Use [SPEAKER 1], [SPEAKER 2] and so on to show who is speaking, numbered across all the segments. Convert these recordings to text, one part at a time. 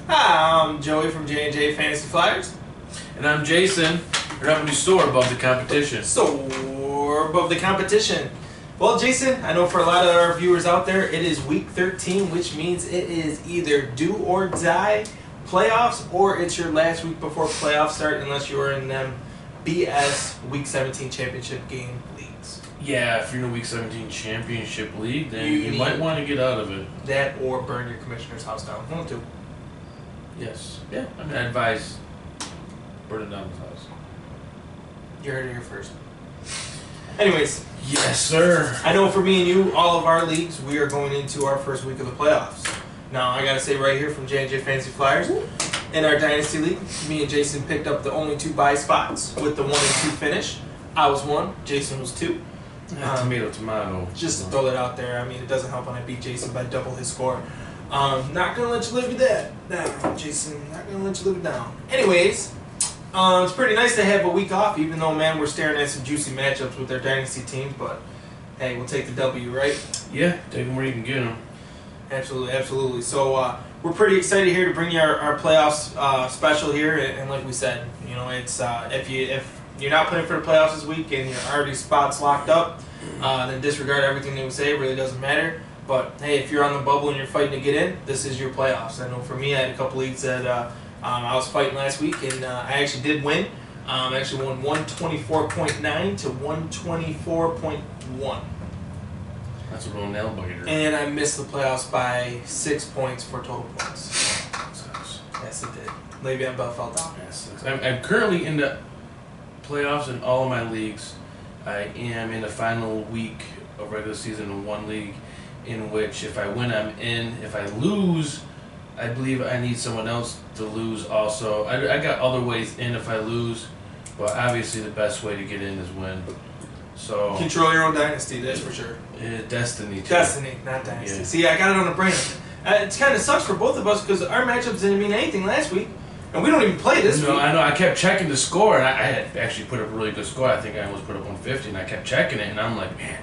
[SPEAKER 1] Hi, I'm Joey from J&J Fantasy Flyers.
[SPEAKER 2] And I'm Jason, revenue soar above the competition.
[SPEAKER 1] Soar above the competition. Well, Jason, I know for a lot of our viewers out there, it is week 13, which means it is either do or die playoffs, or it's your last week before playoffs start, unless you are in them BS week 17 championship game leagues.
[SPEAKER 2] Yeah, if you're in a week 17 championship league, then you might want to get out of it.
[SPEAKER 1] That or burn your commissioner's house down. One or two.
[SPEAKER 2] Yes. Yeah. I mean, I advise burning down his house.
[SPEAKER 1] You heard it here first. Anyways.
[SPEAKER 2] Yes, sir.
[SPEAKER 1] I know for me and you, all of our leagues, we are going into our first week of the playoffs. Now, I got to say right here from J&J Fantasy Flyers, in our Dynasty League, me and Jason picked up the only 2 bye spots with the 1 and 2 finish. I was 1, Jason was 2.
[SPEAKER 2] Tomato.
[SPEAKER 1] Just to throw that out there, I mean, it doesn't help when I beat Jason by double his score. Not going to let you live with that down, Jason. Not going to let you live it down. Anyways, it's pretty nice to have a week off, even though, man, we're staring at some juicy matchups with our Dynasty teams, but hey, we'll take the W, right?
[SPEAKER 2] Yeah, take them where you can get them.
[SPEAKER 1] Absolutely, absolutely. So we're pretty excited here to bring you our playoffs special here, and like we said, you know, it's if you're not playing for the playoffs this week and you're already spots locked up, then disregard everything that we say. It really doesn't matter. But hey, if you're on the bubble and you're fighting to get in, this is your playoffs. I know for me, I had a couple leagues that I was fighting last week, and I actually did win. I actually won 124.9 to 124.1.
[SPEAKER 2] That's a real nail biter.
[SPEAKER 1] And I missed the playoffs by 6 points for total points. Yes, it did. Le'Veon Bell fell down.
[SPEAKER 2] Yes, I'm currently in the playoffs in all of my leagues. I am in the final week of regular season in one league, in which if I win, I'm in. If I lose, I believe I need someone else to lose also. I got other ways in if I lose, but obviously the best way to get in is win. So
[SPEAKER 1] Control your own dynasty, that's for sure.
[SPEAKER 2] Destiny. Too.
[SPEAKER 1] Destiny, not dynasty.
[SPEAKER 2] Yeah.
[SPEAKER 1] See, I got it on the brain. It kind of sucks for both of us because our matchups didn't mean anything last week, and we don't even play this week.
[SPEAKER 2] No, I know. I kept checking the score, and I had actually put up a really good score. I think I almost put up 150, and I kept checking it, and I'm like, man,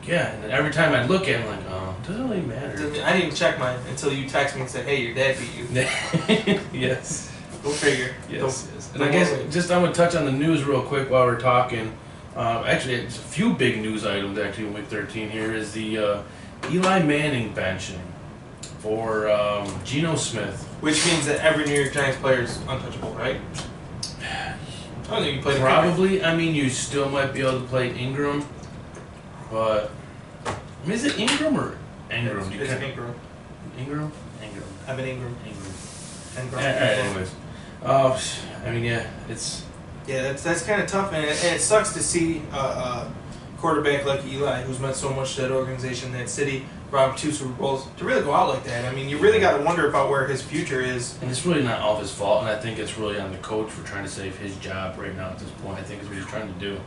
[SPEAKER 2] yeah. And then every time I look at it, I'm like, oh, it doesn't really matter.
[SPEAKER 1] I didn't even check mine until you texted me and said, hey, your dad beat you.
[SPEAKER 2] Yes.
[SPEAKER 1] Go figure.
[SPEAKER 2] Yes. And I guess just I'm going to touch on the news real quick while we're talking. Actually, it's a few big news items actually in week 13 here is the Eli Manning benching for Geno Smith.
[SPEAKER 1] Which means that every New York Giants player is untouchable, right? I don't think you play
[SPEAKER 2] Probably. I mean, you still might be able to play Ingram, but I mean, is it Ingram or Ingram?
[SPEAKER 1] It's Ingram.
[SPEAKER 2] Ingram? Ingram.
[SPEAKER 1] Evan Ingram.
[SPEAKER 2] Ingram. Anyways. I mean, yeah, it's...
[SPEAKER 1] Yeah, that's kind of tough, and it sucks to see a quarterback like Eli, who's meant so much to that organization, that city, brought him 2 Super Bowls, to really go out like that. I mean, you really got to wonder about where his future is.
[SPEAKER 2] And it's really not all of his fault, and I think it's really on the coach for trying to save his job right now at this point. I think is what he's trying to do.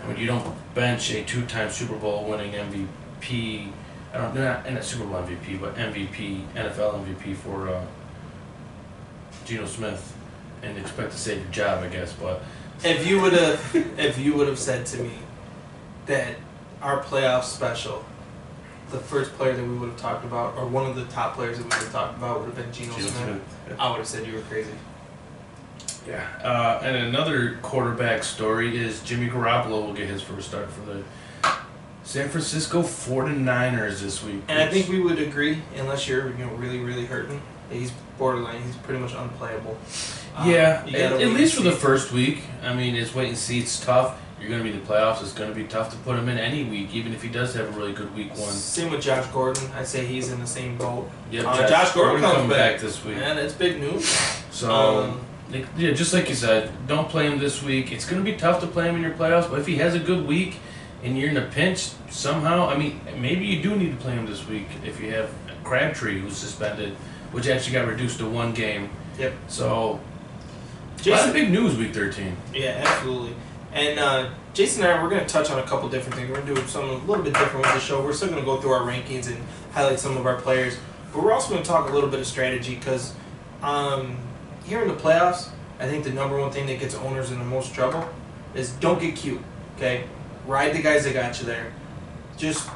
[SPEAKER 2] I mean, you don't bench a 2-time Super Bowl winning MVP, not a Super Bowl MVP, but MVP, NFL MVP for Geno Smith, and expect to save your job, I guess, but...
[SPEAKER 1] If you would have said to me that our playoff special, the first player that we would have talked about, or one of the top players that we would have talked about, would have been Geno Smith, I would have said you were crazy.
[SPEAKER 2] Yeah. And another quarterback story is Jimmy Garoppolo will get his first start for the San Francisco 49ers this week.
[SPEAKER 1] And I think we would agree, unless you're really, really hurting, that he's borderline. He's pretty much unplayable.
[SPEAKER 2] Yeah, at least for the first week. I mean, it's wait and see. It's tough. You're going to be in the playoffs. It's going to be tough to put him in any week, even if he does have a really good week 1.
[SPEAKER 1] Same with Josh Gordon. I'd say he's in the same boat.
[SPEAKER 2] Yep,
[SPEAKER 1] Josh Gordon comes
[SPEAKER 2] back this week.
[SPEAKER 1] Man, that's big news.
[SPEAKER 2] So, yeah, just like you said, don't play him this week. It's going to be tough to play him in your playoffs, but if he has a good week and you're in a pinch somehow, I mean, maybe you do need to play him this week if you have Crabtree who's suspended, which actually got reduced to 1 game.
[SPEAKER 1] Yep.
[SPEAKER 2] So,
[SPEAKER 1] Jason,
[SPEAKER 2] a lot of big news week 13.
[SPEAKER 1] Yeah, absolutely. And Jason and I, we're going to touch on a couple different things. We're going to do something a little bit different with the show. We're still going to go through our rankings and highlight some of our players. But we're also going to talk a little bit of strategy because here in the playoffs, I think the number one thing that gets owners in the most trouble is don't get cute, okay? Ride the guys that got you there. Just,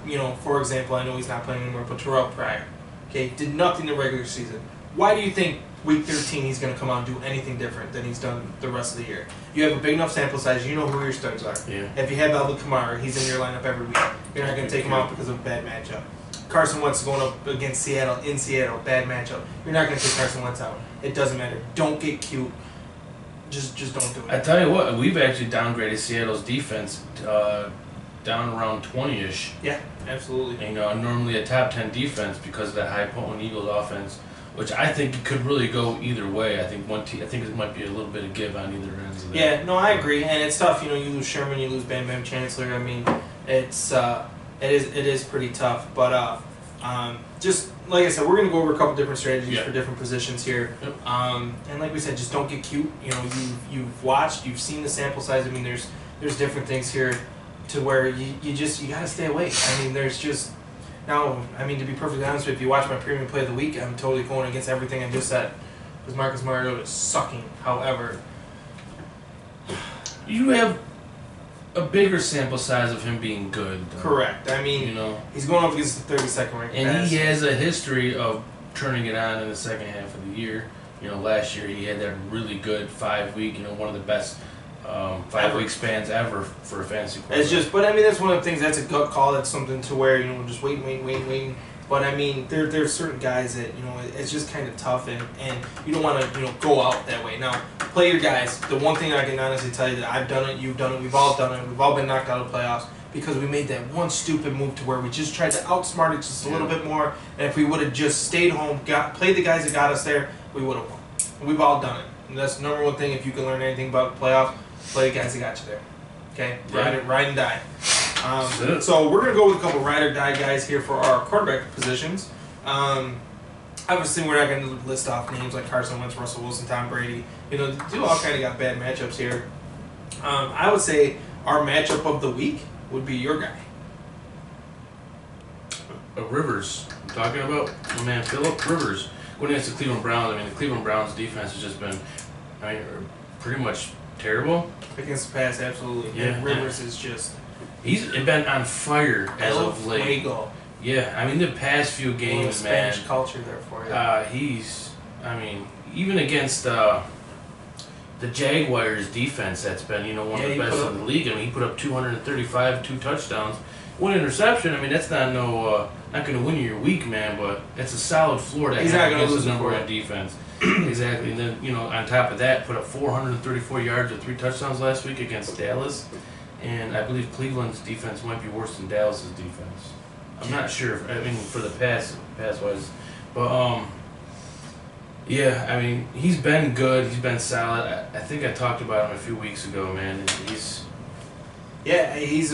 [SPEAKER 1] for example, I know he's not playing anymore, but Terrell Pryor, okay, did nothing in the regular season. why do you think week 13 he's going to come out and do anything different than he's done the rest of the year? You have a big enough sample size. You know who your studs are.
[SPEAKER 2] Yeah.
[SPEAKER 1] If you have Alvin Kamara, he's in your lineup every week. You're not going to take him out because of a bad matchup. Carson Wentz is going up against Seattle in Seattle, bad matchup. You're not going to take Carson Wentz out. It doesn't matter. Don't get cute. Just don't do it.
[SPEAKER 2] I tell you what, we've actually downgraded Seattle's defense down around 20-ish.
[SPEAKER 1] Yeah, absolutely.
[SPEAKER 2] You know, normally a top 10 defense because of that high potent Eagles offense, which I think it could really go either way. I think I think it might be a little bit of give on either ends of that.
[SPEAKER 1] Yeah, no, I agree, and it's tough. You know, you lose Sherman, you lose Bam Bam Chancellor. I mean, it is pretty tough. But just like I said, we're gonna go over a couple different strategies for different positions here.
[SPEAKER 2] Yep.
[SPEAKER 1] And like we said, just don't get cute. You know, you've watched, you've seen the sample size. I mean, there's different things here to where you gotta stay away. I mean, there's just. Now, I mean, to be perfectly honest with you, if you watch my premium play of the week, I'm totally going against everything I just said. Because Marcus Mariota is sucking. However,
[SPEAKER 2] you have a bigger sample size of him being good. Though.
[SPEAKER 1] Correct. I mean,
[SPEAKER 2] you know,
[SPEAKER 1] he's going up against the 32nd ranked
[SPEAKER 2] and
[SPEAKER 1] pass.
[SPEAKER 2] he has a history of turning it on in the second half of the year. You know, last year he had that really good 5-week, you know, one of the best 5-week spans ever for a fantasy quarterback.
[SPEAKER 1] It's just, but I mean, that's one of the things. That's a gut call. That's something to where just waiting. But I mean, there's certain guys that it's just kind of tough, and you don't want to go out that way. Now, play your guys. The one thing I can honestly tell you that I've done it, you've done it, we've all done it. We've all been knocked out of the playoffs because we made that one stupid move to where we just tried to outsmart it just a little bit more. And if we would have just stayed home, played the guys that got us there, we would have won. And we've all done it. And that's the number one thing. If you can learn anything about the playoffs, play the guys that got you there. Okay? Ride and die. So we're going to go with a couple ride or die guys here for our quarterback positions. Obviously, we're not going to list off names like Carson Wentz, Russell Wilson, Tom Brady. They all kind of got bad matchups here. I would say our matchup of the week would be your guy.
[SPEAKER 2] Rivers. I'm talking about my man Phillip Rivers going against the Cleveland Browns. I mean, the Cleveland Browns defense has just been, pretty much terrible.
[SPEAKER 1] Against the pass, absolutely.
[SPEAKER 2] Yeah.
[SPEAKER 1] Rivers is just...
[SPEAKER 2] He's been on fire as of late.
[SPEAKER 1] Fuego.
[SPEAKER 2] Yeah, I mean, the past few games, man.
[SPEAKER 1] Spanish culture there for you.
[SPEAKER 2] Even against the Jaguars defense, that's been, one of the best in the league. I mean, he put up 235, 2 touchdowns, 1 interception. I mean, that's not not going to win you your week, man, but it's a solid floor to
[SPEAKER 1] have against his
[SPEAKER 2] number one defense. Exactly. And then, on top of that, put up 434 yards with 3 touchdowns last week against Dallas. And I believe Cleveland's defense might be worse than Dallas's defense. I'm not sure. For the pass-wise. But, yeah, I mean, he's been good. He's been solid. I think I talked about him a few weeks ago, man.
[SPEAKER 1] He's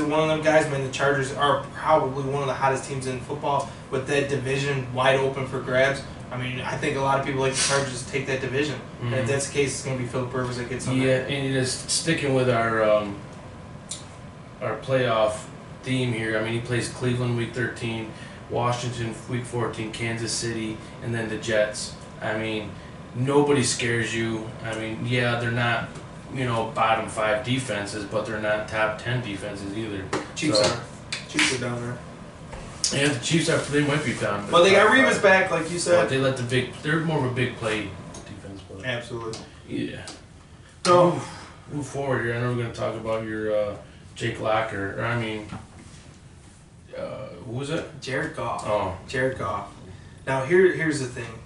[SPEAKER 1] one of them guys, man. The Chargers are probably one of the hottest teams in football with that division wide open for grabs. I mean, I think a lot of people like the Chargers to take that division. Mm-hmm. And if that's the case, it's going to be Phillip Rivers that gets on
[SPEAKER 2] Yeah, and just sticking with our playoff theme here. I mean, he plays Cleveland week 13, Washington week 14, Kansas City, and then the Jets. I mean, nobody scares you. I mean, yeah, they're not, bottom 5 defenses, but they're not top 10 defenses either.
[SPEAKER 1] Chiefs are down there.
[SPEAKER 2] Yeah, the Chiefs they might be down.
[SPEAKER 1] Well, they got Revis back, like you said.
[SPEAKER 2] But they're more of a big play defense. But
[SPEAKER 1] absolutely.
[SPEAKER 2] Yeah.
[SPEAKER 1] So,
[SPEAKER 2] move forward here. I know we're going to talk about your Jake Locker. Who was it?
[SPEAKER 1] Jared Goff.
[SPEAKER 2] Oh.
[SPEAKER 1] Jared Goff. Now, here's the thing.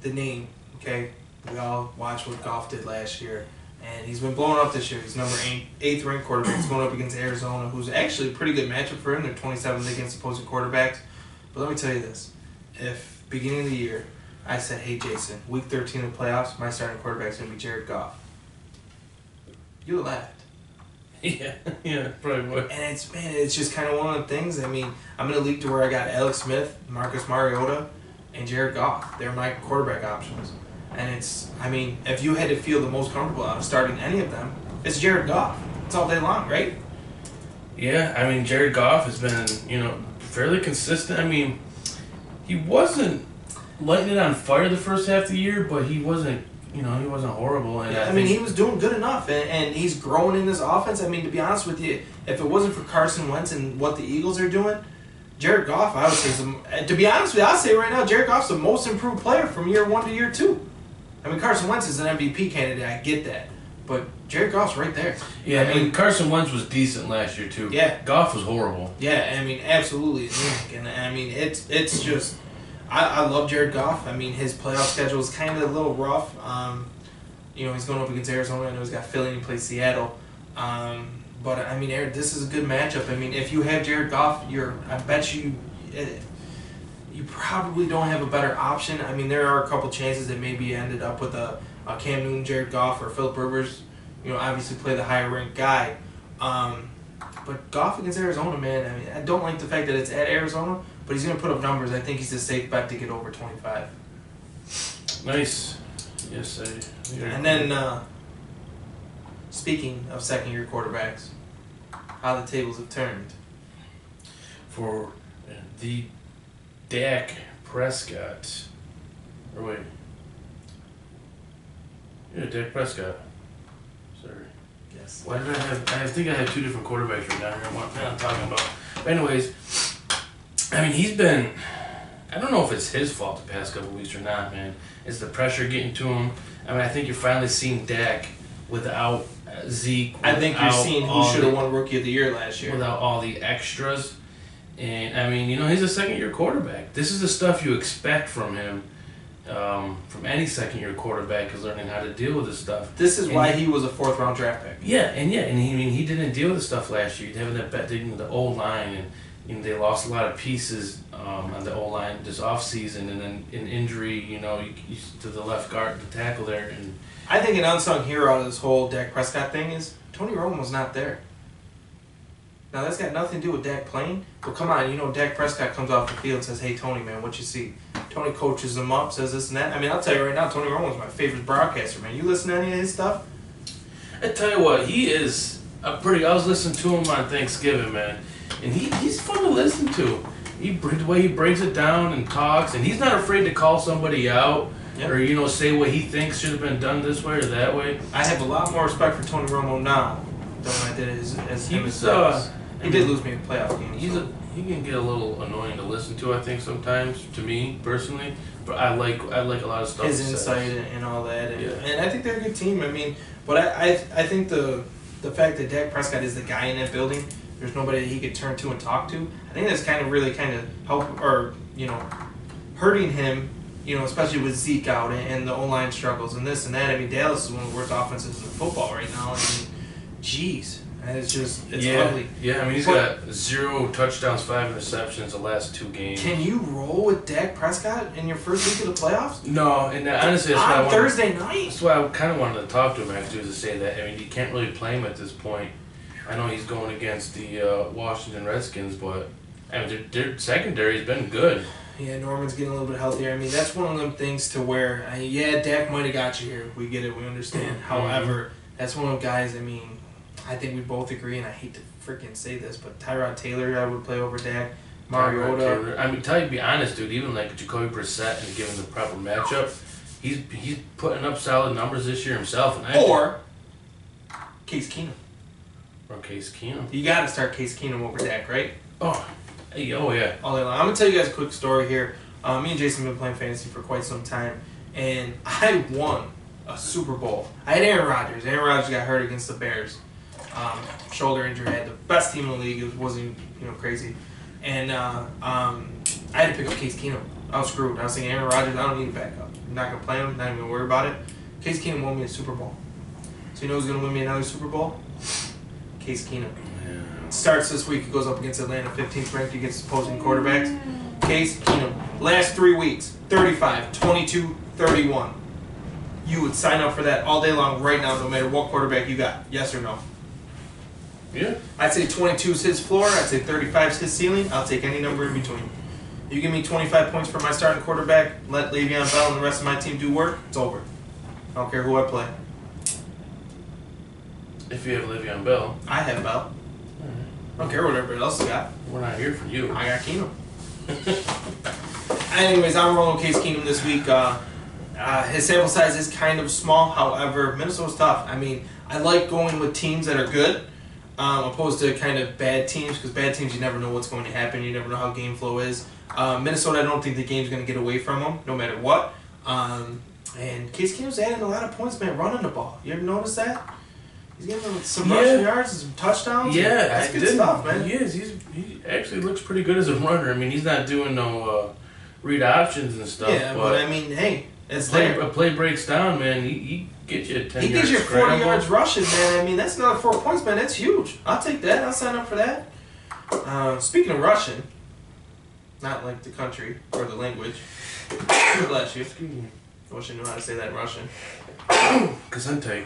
[SPEAKER 1] The name, okay? We all watched what Goff did last year. And he's been blowing up this year. He's number 8th ranked quarterback. He's going up against Arizona, who's actually a pretty good matchup for him. They're 27th against opposing quarterbacks. But let me tell you this. If beginning of the year, I said, hey, Jason, week 13 of the playoffs, my starting quarterback's going to be Jared Goff. You would have laughed.
[SPEAKER 2] Yeah, probably would.
[SPEAKER 1] And it's just kind of one of the things. I mean, I'm in a league to where I got Alex Smith, Marcus Mariota, and Jared Goff. They're my quarterback options. And if you had to feel the most comfortable out of starting any of them, it's Jared Goff. It's all day long, right?
[SPEAKER 2] Yeah, I mean, Jared Goff has been, fairly consistent. I mean, he wasn't lighting it on fire the first half of the year, but he wasn't, he wasn't horrible. And
[SPEAKER 1] he was doing good enough, and he's growing in this offense. I mean, to be honest with you, if it wasn't for Carson Wentz and what the Eagles are doing, Jared Goff, I would say, to be honest with you, I'll say right now, Jared Goff's the most improved player from year 1 to year 2. I mean, Carson Wentz is an MVP candidate, I get that. But Jared Goff's right there.
[SPEAKER 2] Yeah, I mean, Carson Wentz was decent last year, too.
[SPEAKER 1] Yeah.
[SPEAKER 2] Goff was horrible.
[SPEAKER 1] Yeah, I mean, absolutely anemic. And I mean, it's just, I love Jared Goff. I mean, his playoff schedule is kind of a little rough. You know, he's going up against Arizona. I know he's got Philly and he plays Seattle. But, I mean, Aaron, this is a good matchup. I mean, if you have Jared Goff, I bet you probably don't have a better option. I mean, there are a couple chances that maybe ended up with a Cam Newton, Jared Goff, or Philip Rivers. You know, obviously play the higher ranked guy. But Goff against Arizona, man, I mean, I don't like the fact that it's at Arizona, but he's going to put up numbers. I think he's a safe bet to get over 25.
[SPEAKER 2] Nice. Yes,
[SPEAKER 1] And then, speaking of second-year quarterbacks, how the tables have turned.
[SPEAKER 2] For the Dak Prescott. Or wait. Yeah, Dak Prescott. Sorry.
[SPEAKER 1] Yes.
[SPEAKER 2] Why did I have... I think I have 2 different quarterbacks right down here. What I'm talking about. But anyways, I mean, he's been... I don't know if it's his fault the past couple weeks or not, man. It's the pressure getting to him. I mean, I think you're finally seeing Dak without Zeke.
[SPEAKER 1] I think you're seeing who should have won Rookie of the Year last year.
[SPEAKER 2] Without all the extras. And, I mean, you know, he's a second-year quarterback. This is the stuff you expect from him. From any second-year quarterback is learning how to deal with this stuff.
[SPEAKER 1] This is why he was a 4th-round draft pick.
[SPEAKER 2] Yeah, and he didn't deal with the stuff last year. Having the O-line, and you know, they lost a lot of pieces on the O-line this offseason, and then in injury, you know, to the left guard, the tackle there. And
[SPEAKER 1] I think an unsung hero of this whole Dak Prescott thing is Tony Romo was not there. Now, that's got nothing to do with Dak playing, but come on, you know, Dak Prescott comes off the field and says, hey, Tony, man, what you see? Tony coaches him up, says this and that. I mean, I'll tell you right now, Tony Romo's my favorite broadcaster, man. You listen to any of his stuff?
[SPEAKER 2] I tell you what, he is I was listening to him on Thanksgiving, man, and he's fun to listen to. The way he breaks it down and talks, and he's not afraid to call somebody out. Yep. Or, you know, say what he thinks should have been done this way or that way.
[SPEAKER 1] I have a lot more respect for Tony Romo now than I did as him as he did lose me in playoff games.
[SPEAKER 2] He can get a little annoying to listen to, I think, sometimes, to me, personally. But I like a lot of stuff.
[SPEAKER 1] His insight and all that. And,
[SPEAKER 2] yeah.
[SPEAKER 1] And I think they're a good team. I mean, but I think the fact that Dak Prescott is the guy in that building, there's nobody that he could turn to and talk to, I think that's really help, or, you know, hurting him, you know, especially with Zeke out and the O-line struggles and this and that. I mean, Dallas is one of the worst offenses in football right now. I mean, jeez. And it's ugly.
[SPEAKER 2] Yeah, I mean, he's got 0 touchdowns, 5 interceptions the last 2 games.
[SPEAKER 1] Can you roll with Dak Prescott in your first week of the playoffs?
[SPEAKER 2] No, and honestly, that's
[SPEAKER 1] on Thursday night?
[SPEAKER 2] That's why I kind of wanted to talk to him, actually, to say that. I mean, you can't really play him at this point. I know he's going against the Washington Redskins, but I mean, their secondary has been good.
[SPEAKER 1] Yeah, Norman's getting a little bit healthier. I mean, that's one of them things to where, Dak might have got you here. We get it. We understand. However, that's one of the guys, I mean, I think we both agree, and I hate to freaking say this, but Tyrod Taylor, I would play over Dak. Mariota.
[SPEAKER 2] I mean, to be honest, dude, even like Jacoby Brissett and given the proper matchup, he's putting up solid numbers this year himself. And
[SPEAKER 1] or Case Keenum.
[SPEAKER 2] Or Case Keenum.
[SPEAKER 1] You got to start Case Keenum over Dak, right?
[SPEAKER 2] Oh yeah.
[SPEAKER 1] All day long. I'm going to tell you guys a quick story here. Me and Jason have been playing fantasy for quite some time, and I won a Super Bowl. I had Aaron Rodgers. Aaron Rodgers got hurt against the Bears. Shoulder injury. I had the best team in the league. It wasn't, crazy. And I had to pick up Case Keenum. I was screwed. I was thinking, Aaron Rodgers, I don't need a backup. I'm not going to play him. Not even going to worry about it. Case Keenum won me a Super Bowl. So you know who's going to win me another Super Bowl? Case Keenum.
[SPEAKER 2] Yeah.
[SPEAKER 1] Starts this week. He goes up against Atlanta, 15th ranked against opposing quarterbacks. Case Keenum. Last 3 weeks, 35, 22, 31. You would sign up for that all day long right now, no matter what quarterback you got. Yes or no?
[SPEAKER 2] Yeah.
[SPEAKER 1] I'd say 22 is his floor. I'd say 35 is his ceiling. I'll take any number in between. You give me 25 points for my starting quarterback, let Le'Veon Bell and the rest of my team do work, it's over. I don't care who I play.
[SPEAKER 2] If you have Le'Veon Bell.
[SPEAKER 1] I have Bell. I don't care what everybody else has got.
[SPEAKER 2] We're not here for you.
[SPEAKER 1] I got Keenum. Anyways, I'm rolling Case Keenum this week. His sample size is kind of small. However, Minnesota's tough. I mean, I like going with teams that are good. opposed to kind of bad teams, because bad teams, you never know what's going to happen. You never know how game flow is. Minnesota, I don't think the game's going to get away from them, no matter what. And Case Keenum's adding a lot of points, man, running the ball. You ever notice that? He's getting some rushing yards and some touchdowns.
[SPEAKER 2] Yeah,
[SPEAKER 1] that's good stuff, man.
[SPEAKER 2] He is. He actually looks pretty good as a runner. I mean, he's not doing no read options and stuff.
[SPEAKER 1] Yeah, but I mean, hey, it's
[SPEAKER 2] a play breaks down, man. He gets you a 10
[SPEAKER 1] He gives you 40 yards rushing, man. I mean, that's another 4 points, man. That's huge. I'll take that. I'll sign up for that. Speaking of Russian, not like the country or the language. Bless you. I wish I knew how to say that in Russian.
[SPEAKER 2] Gesundheit.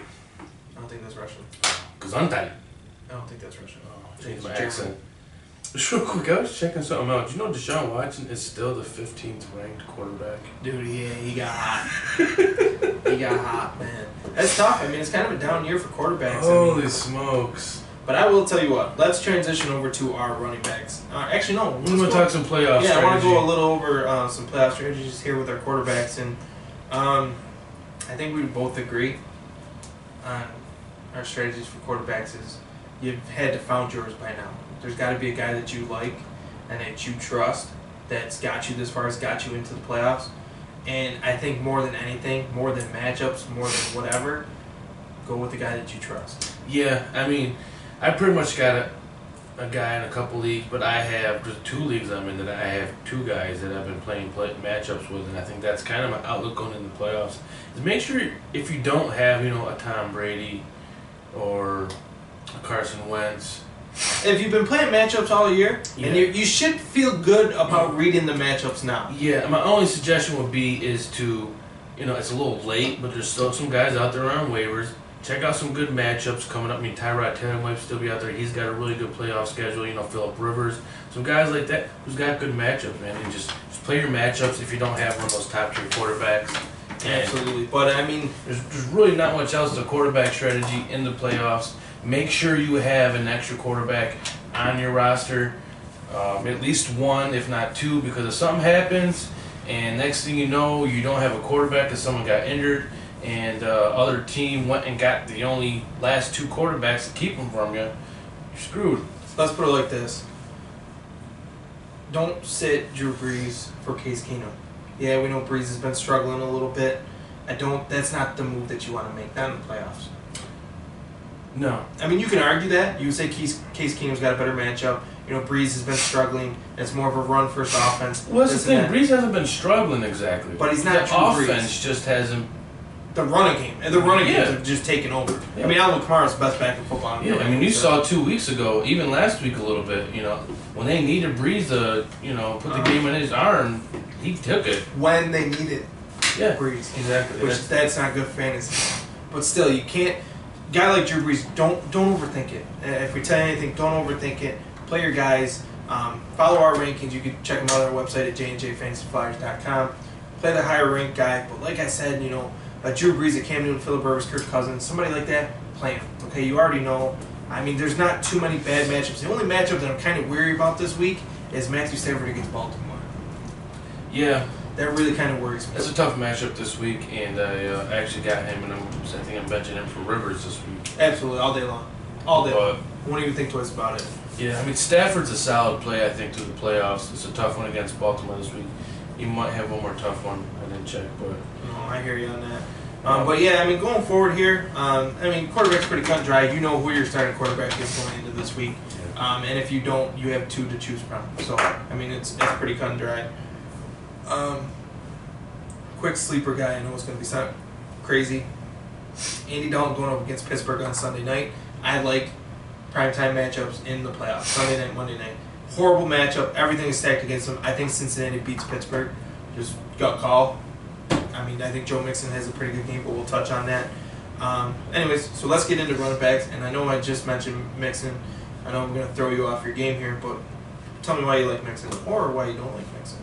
[SPEAKER 1] I don't think that's Russian.
[SPEAKER 2] Gesundheit.
[SPEAKER 1] I don't think that's Russian.
[SPEAKER 2] Oh, change my accent. Just real quick, I was checking something out. Do you know Deshaun Watson is still the 15th ranked quarterback?
[SPEAKER 1] Dude, yeah, he got hot. He got hot, man. That's tough. I mean, it's kind of a down year for quarterbacks.
[SPEAKER 2] Holy smokes.
[SPEAKER 1] But I will tell you what. Let's transition over to our running backs. Actually, no.
[SPEAKER 2] We're going to talk some playoff strategy.
[SPEAKER 1] I want to go a little over some playoff strategies here with our quarterbacks. And I think we both agree on our strategies for quarterbacks is you've had to found yours by now. There's got to be a guy that you like and that you trust that's got you this far, has got you into the playoffs. And I think more than anything, more than matchups, more than whatever, go with the guy that you trust.
[SPEAKER 2] Yeah, I mean, I pretty much got a guy in a couple leagues, but I have just 2 leagues I'm in that I have 2 guys that I've been playing matchups with, and I think that's kind of my outlook going into the playoffs. Is make sure if you don't have, a Tom Brady or a Carson Wentz.
[SPEAKER 1] If you've been playing matchups all year, and you should feel good about reading the matchups now.
[SPEAKER 2] Yeah, my only suggestion would be is to, it's a little late, but there's still some guys out there on waivers. Check out some good matchups coming up. I mean, Tyrod Taylor might still be out there. He's got a really good playoff schedule. Phillip Rivers. Some guys like that who's got good matchups, man. And just play your matchups if you don't have one of those top 3 quarterbacks. And
[SPEAKER 1] absolutely. But, I mean,
[SPEAKER 2] there's really not much else to quarterback strategy in the playoffs. Make sure you have an extra quarterback on your roster. At least 1, if not 2, because if something happens and next thing you know, you don't have a quarterback because someone got injured, and other team went and got the only last 2 quarterbacks to keep them from you, you're screwed.
[SPEAKER 1] Let's put it like this. Don't sit Drew Brees for Case Keenum. Yeah, we know Brees has been struggling a little bit. That's not the move that you want to make, not in the playoffs.
[SPEAKER 2] No.
[SPEAKER 1] I mean, you can argue that. You say Case Keenum's got a better matchup. Brees has been struggling. It's more of a run-first offense.
[SPEAKER 2] Well, that's the thing. Brees hasn't been struggling exactly.
[SPEAKER 1] But he's not
[SPEAKER 2] the offense just hasn't.
[SPEAKER 1] The running game. And the running games have just taken over. Yeah. I mean, Alvin Kamara's the best back in football.
[SPEAKER 2] Yeah, I mean, you saw 2 weeks ago, even last week a little bit, when they needed Brees to, put the game in his arm, he took it.
[SPEAKER 1] When they needed
[SPEAKER 2] Brees. Exactly.
[SPEAKER 1] Which that's not good fantasy. But still, you can't. Guy like Drew Brees, don't overthink it. If we tell you anything, don't overthink it. Play your guys. Follow our rankings. You can check them out on our website at jnjfantasyflyers.com. Play the higher ranked guy. But like I said, Drew Brees, Cam Newton, Phillip Rivers, Kirk Cousins, somebody like that, play him. Okay, you already know. I mean, there's not too many bad matchups. The only matchup that I'm kind of weary about this week is Matthew Stafford against Baltimore.
[SPEAKER 2] Yeah.
[SPEAKER 1] That really kind of worries me.
[SPEAKER 2] That's a tough matchup this week, and I actually got him, and I think I'm benching him for Rivers this week.
[SPEAKER 1] Absolutely, all day long. All day long. Won't even think twice about it.
[SPEAKER 2] Yeah, I mean, Stafford's a solid play, I think, through the playoffs. It's a tough one against Baltimore this week. He might have one more tough one. I didn't check, but...
[SPEAKER 1] No, I hear you on that. But yeah, I mean, going forward here, quarterback's pretty cut and dry. You know who your starting quarterback is going into this week. And if you don't, you have 2 to choose from. So, I mean, it's pretty cut and dry. Quick sleeper guy, I know it's going to be crazy. Andy Dalton going up against Pittsburgh on Sunday night. I like primetime matchups in the playoffs. Sunday night, Monday night. Horrible matchup. Everything is stacked against them. I think Cincinnati beats Pittsburgh. Just gut call. I mean, I think Joe Mixon has a pretty good game, but we'll touch on that. Anyways, so let's get into running backs. And I know I just mentioned Mixon. I know I'm going to throw you off your game here, but tell me why you like Mixon or why you don't like Mixon.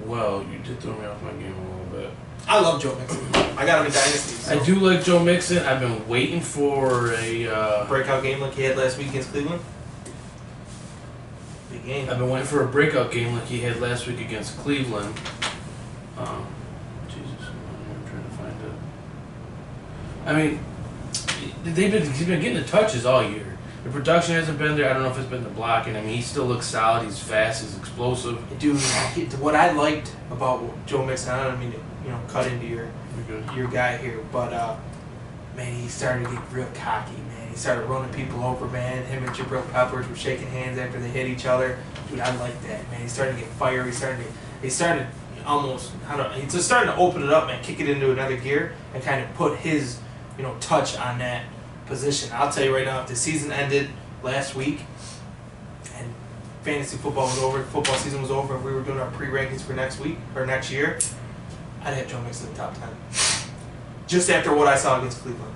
[SPEAKER 2] Well, you did throw me off my game a little bit.
[SPEAKER 1] I love Joe Mixon. I got him in Dynasty. So.
[SPEAKER 2] I do like Joe Mixon. I've been waiting for a...
[SPEAKER 1] breakout game like he had last week against Cleveland. Big game.
[SPEAKER 2] I've been waiting for a breakout game like he had last week against Cleveland. Jesus, I'm trying to find it. I mean, he's been getting the touches all year. The production hasn't been there. I don't know if it's been the blocking. I mean, he still looks solid. He's fast. He's explosive.
[SPEAKER 1] Dude, what I liked about Joe Mixon, I don't mean to cut into your guy here, but man, he started to get real cocky, man. He started running people over, man. Him and Jabril Peppers were shaking hands after they hit each other. Dude, I like that, man. He started to get fiery. He started almost, he's just starting to open it up, man, kick it into another gear and kind of put his, touch on that position. I'll tell you right now, if the season ended last week and fantasy football was over, football season was over, and we were doing our pre-rankings for next week or next year, I'd have Joe Mixon in the top 10. Just after what I saw against Cleveland.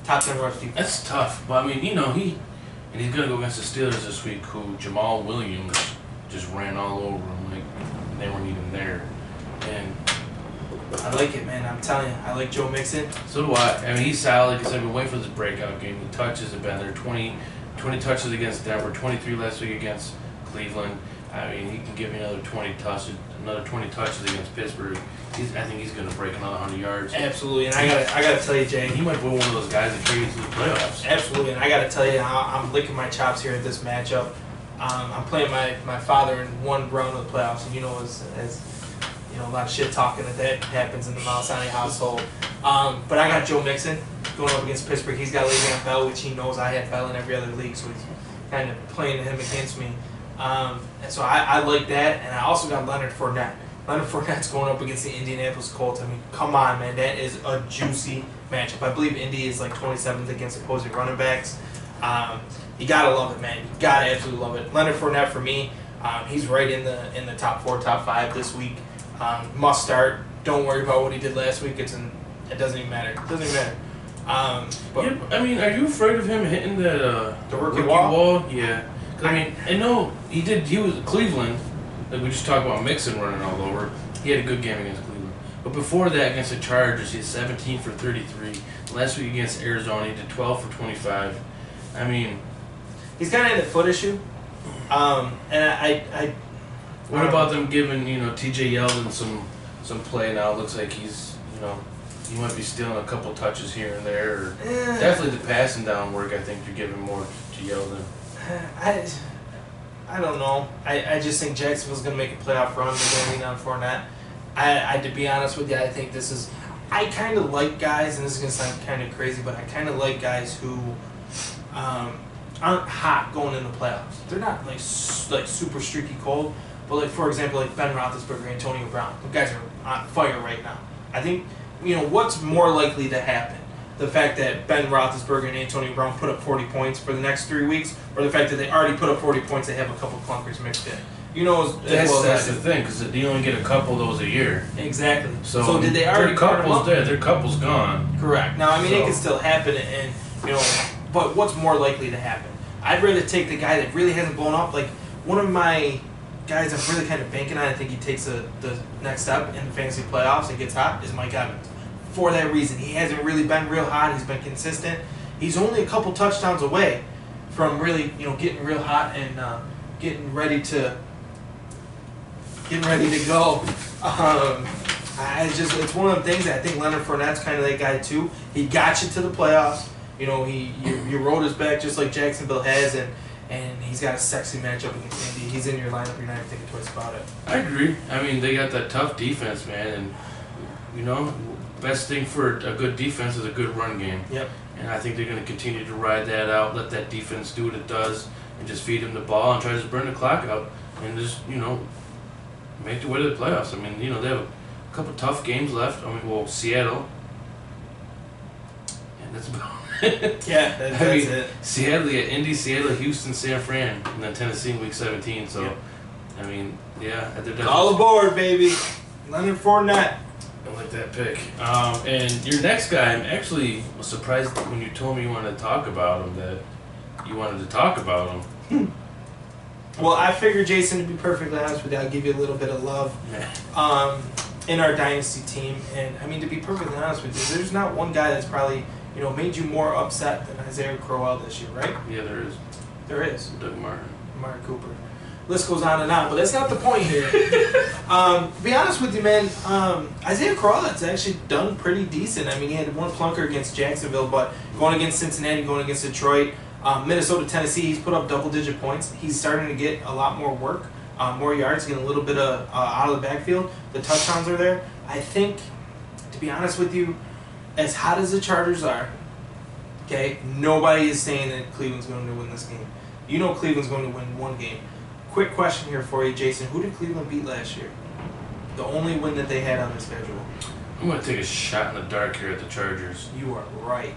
[SPEAKER 1] Top 10 rush defense.
[SPEAKER 2] That's tough, but I mean, he's going to go against the Steelers this week, who Jamal Williams just ran all over him like they weren't even there. And
[SPEAKER 1] I like it, man. I'm telling you, I like Joe Mixon.
[SPEAKER 2] So do I. I mean, he's solid because I've been waiting for this breakout game. The touches have been there. 20 touches against Denver, 23 last week against Cleveland. I mean, he can give me another 20 touches against Pittsburgh. I think he's going to break another 100 yards.
[SPEAKER 1] Absolutely, and I gotta tell you, Jay,
[SPEAKER 2] he might be one of those guys that carries to the playoffs.
[SPEAKER 1] Absolutely, and I gotta tell you, I'm licking my chops here at this matchup. I'm playing my father in one round of the playoffs, and as a lot of shit talking that happens in the Malasani household. But I got Joe Mixon going up against Pittsburgh. He's got Le'Veon Bell, which he knows I had Bell in every other league, so he's kind of playing him against me. And so I like that, and I also got Leonard Fournette. Leonard Fournette's going up against the Indianapolis Colts. I mean, come on, man. That is a juicy matchup. I believe Indy is like 27th against opposing running backs. You got to love it, man. You got to absolutely love it. Leonard Fournette, for me, he's right in the top 4, top 5 this week. Must start. Don't worry about what he did last week. It doesn't even matter. It doesn't even matter. But
[SPEAKER 2] yeah, I mean, are you afraid of him hitting the
[SPEAKER 1] rookie wall?
[SPEAKER 2] Yeah. I mean, I know he was at Cleveland. Like we just talked about Mixon running all over. He had a good game against Cleveland. But before that, against the Chargers, he had 17 for 33. Last week against Arizona, he did 12 for 25. I mean,
[SPEAKER 1] he's kind of in the foot issue. And
[SPEAKER 2] what about them giving T.J. Yeldon some play now? It looks like he's he might be stealing a couple touches here and there. Or definitely the passing down work. I think you're giving more to Yeldon.
[SPEAKER 1] I don't know. I just think Jacksonville's going to make a playoff run. They're going to lean on Fournette. To be honest with you, I think this is... I kind of like guys, and this is going to sound kind of crazy, but I kind of like guys who aren't hot going into playoffs. They're not like super streaky cold, but like for example, like Ben Roethlisberger, Antonio Brown. The guys are on fire right now. I think, what's more likely to happen? The fact that Ben Roethlisberger and Antonio Brown put up 40 points for the next 3 weeks, or the fact that they already put up 40 points, they have a couple clunkers mixed in.
[SPEAKER 2] That's the thing, because you only get a couple of those a year.
[SPEAKER 1] Exactly.
[SPEAKER 2] So
[SPEAKER 1] did they already cut them up?
[SPEAKER 2] Their couple's gone.
[SPEAKER 1] Correct. Now, I mean, it can still happen, and but what's more likely to happen? I'd rather take the guy that really hasn't blown up. Like one of my guys I'm really kind of banking on, I think he takes the next step in the fantasy playoffs and gets hot, is Mike Evans. For that reason, he hasn't really been real hot. He's been consistent. He's only a couple touchdowns away from really, getting real hot and getting ready to go. It's one of the things that I think Leonard Fournette's kind of that guy too. He got you to the playoffs. You rode his back just like Jacksonville has, and he's got a sexy matchup against Indy. He's in your lineup. You're not even thinking twice about it.
[SPEAKER 2] I agree. I mean, they got that tough defense, man, and best thing for a good defense is a good run game.
[SPEAKER 1] Yep.
[SPEAKER 2] And I think they're going to continue to ride that out, let that defense do what it does, and just feed him the ball and try to just burn the clock out and just, make their way to the playoffs. I mean, they have a couple tough games left. I mean, Seattle. And that's about it.
[SPEAKER 1] Yeah, that's it.
[SPEAKER 2] Seattle, Indy, Seattle, Houston, San Fran, and then Tennessee in Week 17. So,
[SPEAKER 1] yep.
[SPEAKER 2] I mean, yeah.
[SPEAKER 1] All aboard, baby. Leonard Fournette.
[SPEAKER 2] I like that pick. And your next guy, I'm actually surprised when you told me you wanted to talk about him, that you wanted to talk about him.
[SPEAKER 1] Well, I figured, Jason, to be perfectly honest with you, I'll give you a little bit of love in our dynasty team. And, I mean, to be perfectly honest with you, there's not one guy that's probably, made you more upset than Isaiah Crowell this year, right?
[SPEAKER 2] Yeah, there is.
[SPEAKER 1] There is.
[SPEAKER 2] Doug Martin.
[SPEAKER 1] Martin Cooper. List goes on and on, but that's not the point here. To be honest with you, man, Isaiah Crowell has actually done pretty decent. I mean, he had one clunker against Jacksonville, but going against Cincinnati, going against Detroit, Minnesota, Tennessee, he's put up double-digit points. He's starting to get a lot more work, more yards, getting a little bit of out of the backfield. The touchdowns are there. I think, to be honest with you, as hot as the Chargers are, okay, nobody is saying that Cleveland's going to win this game. You know Cleveland's going to win one game. Quick question here for you, Jason. Who did Cleveland beat last year? The only win that they had on the schedule.
[SPEAKER 2] I'm going to take a shot in the dark here at the Chargers.
[SPEAKER 1] You are right.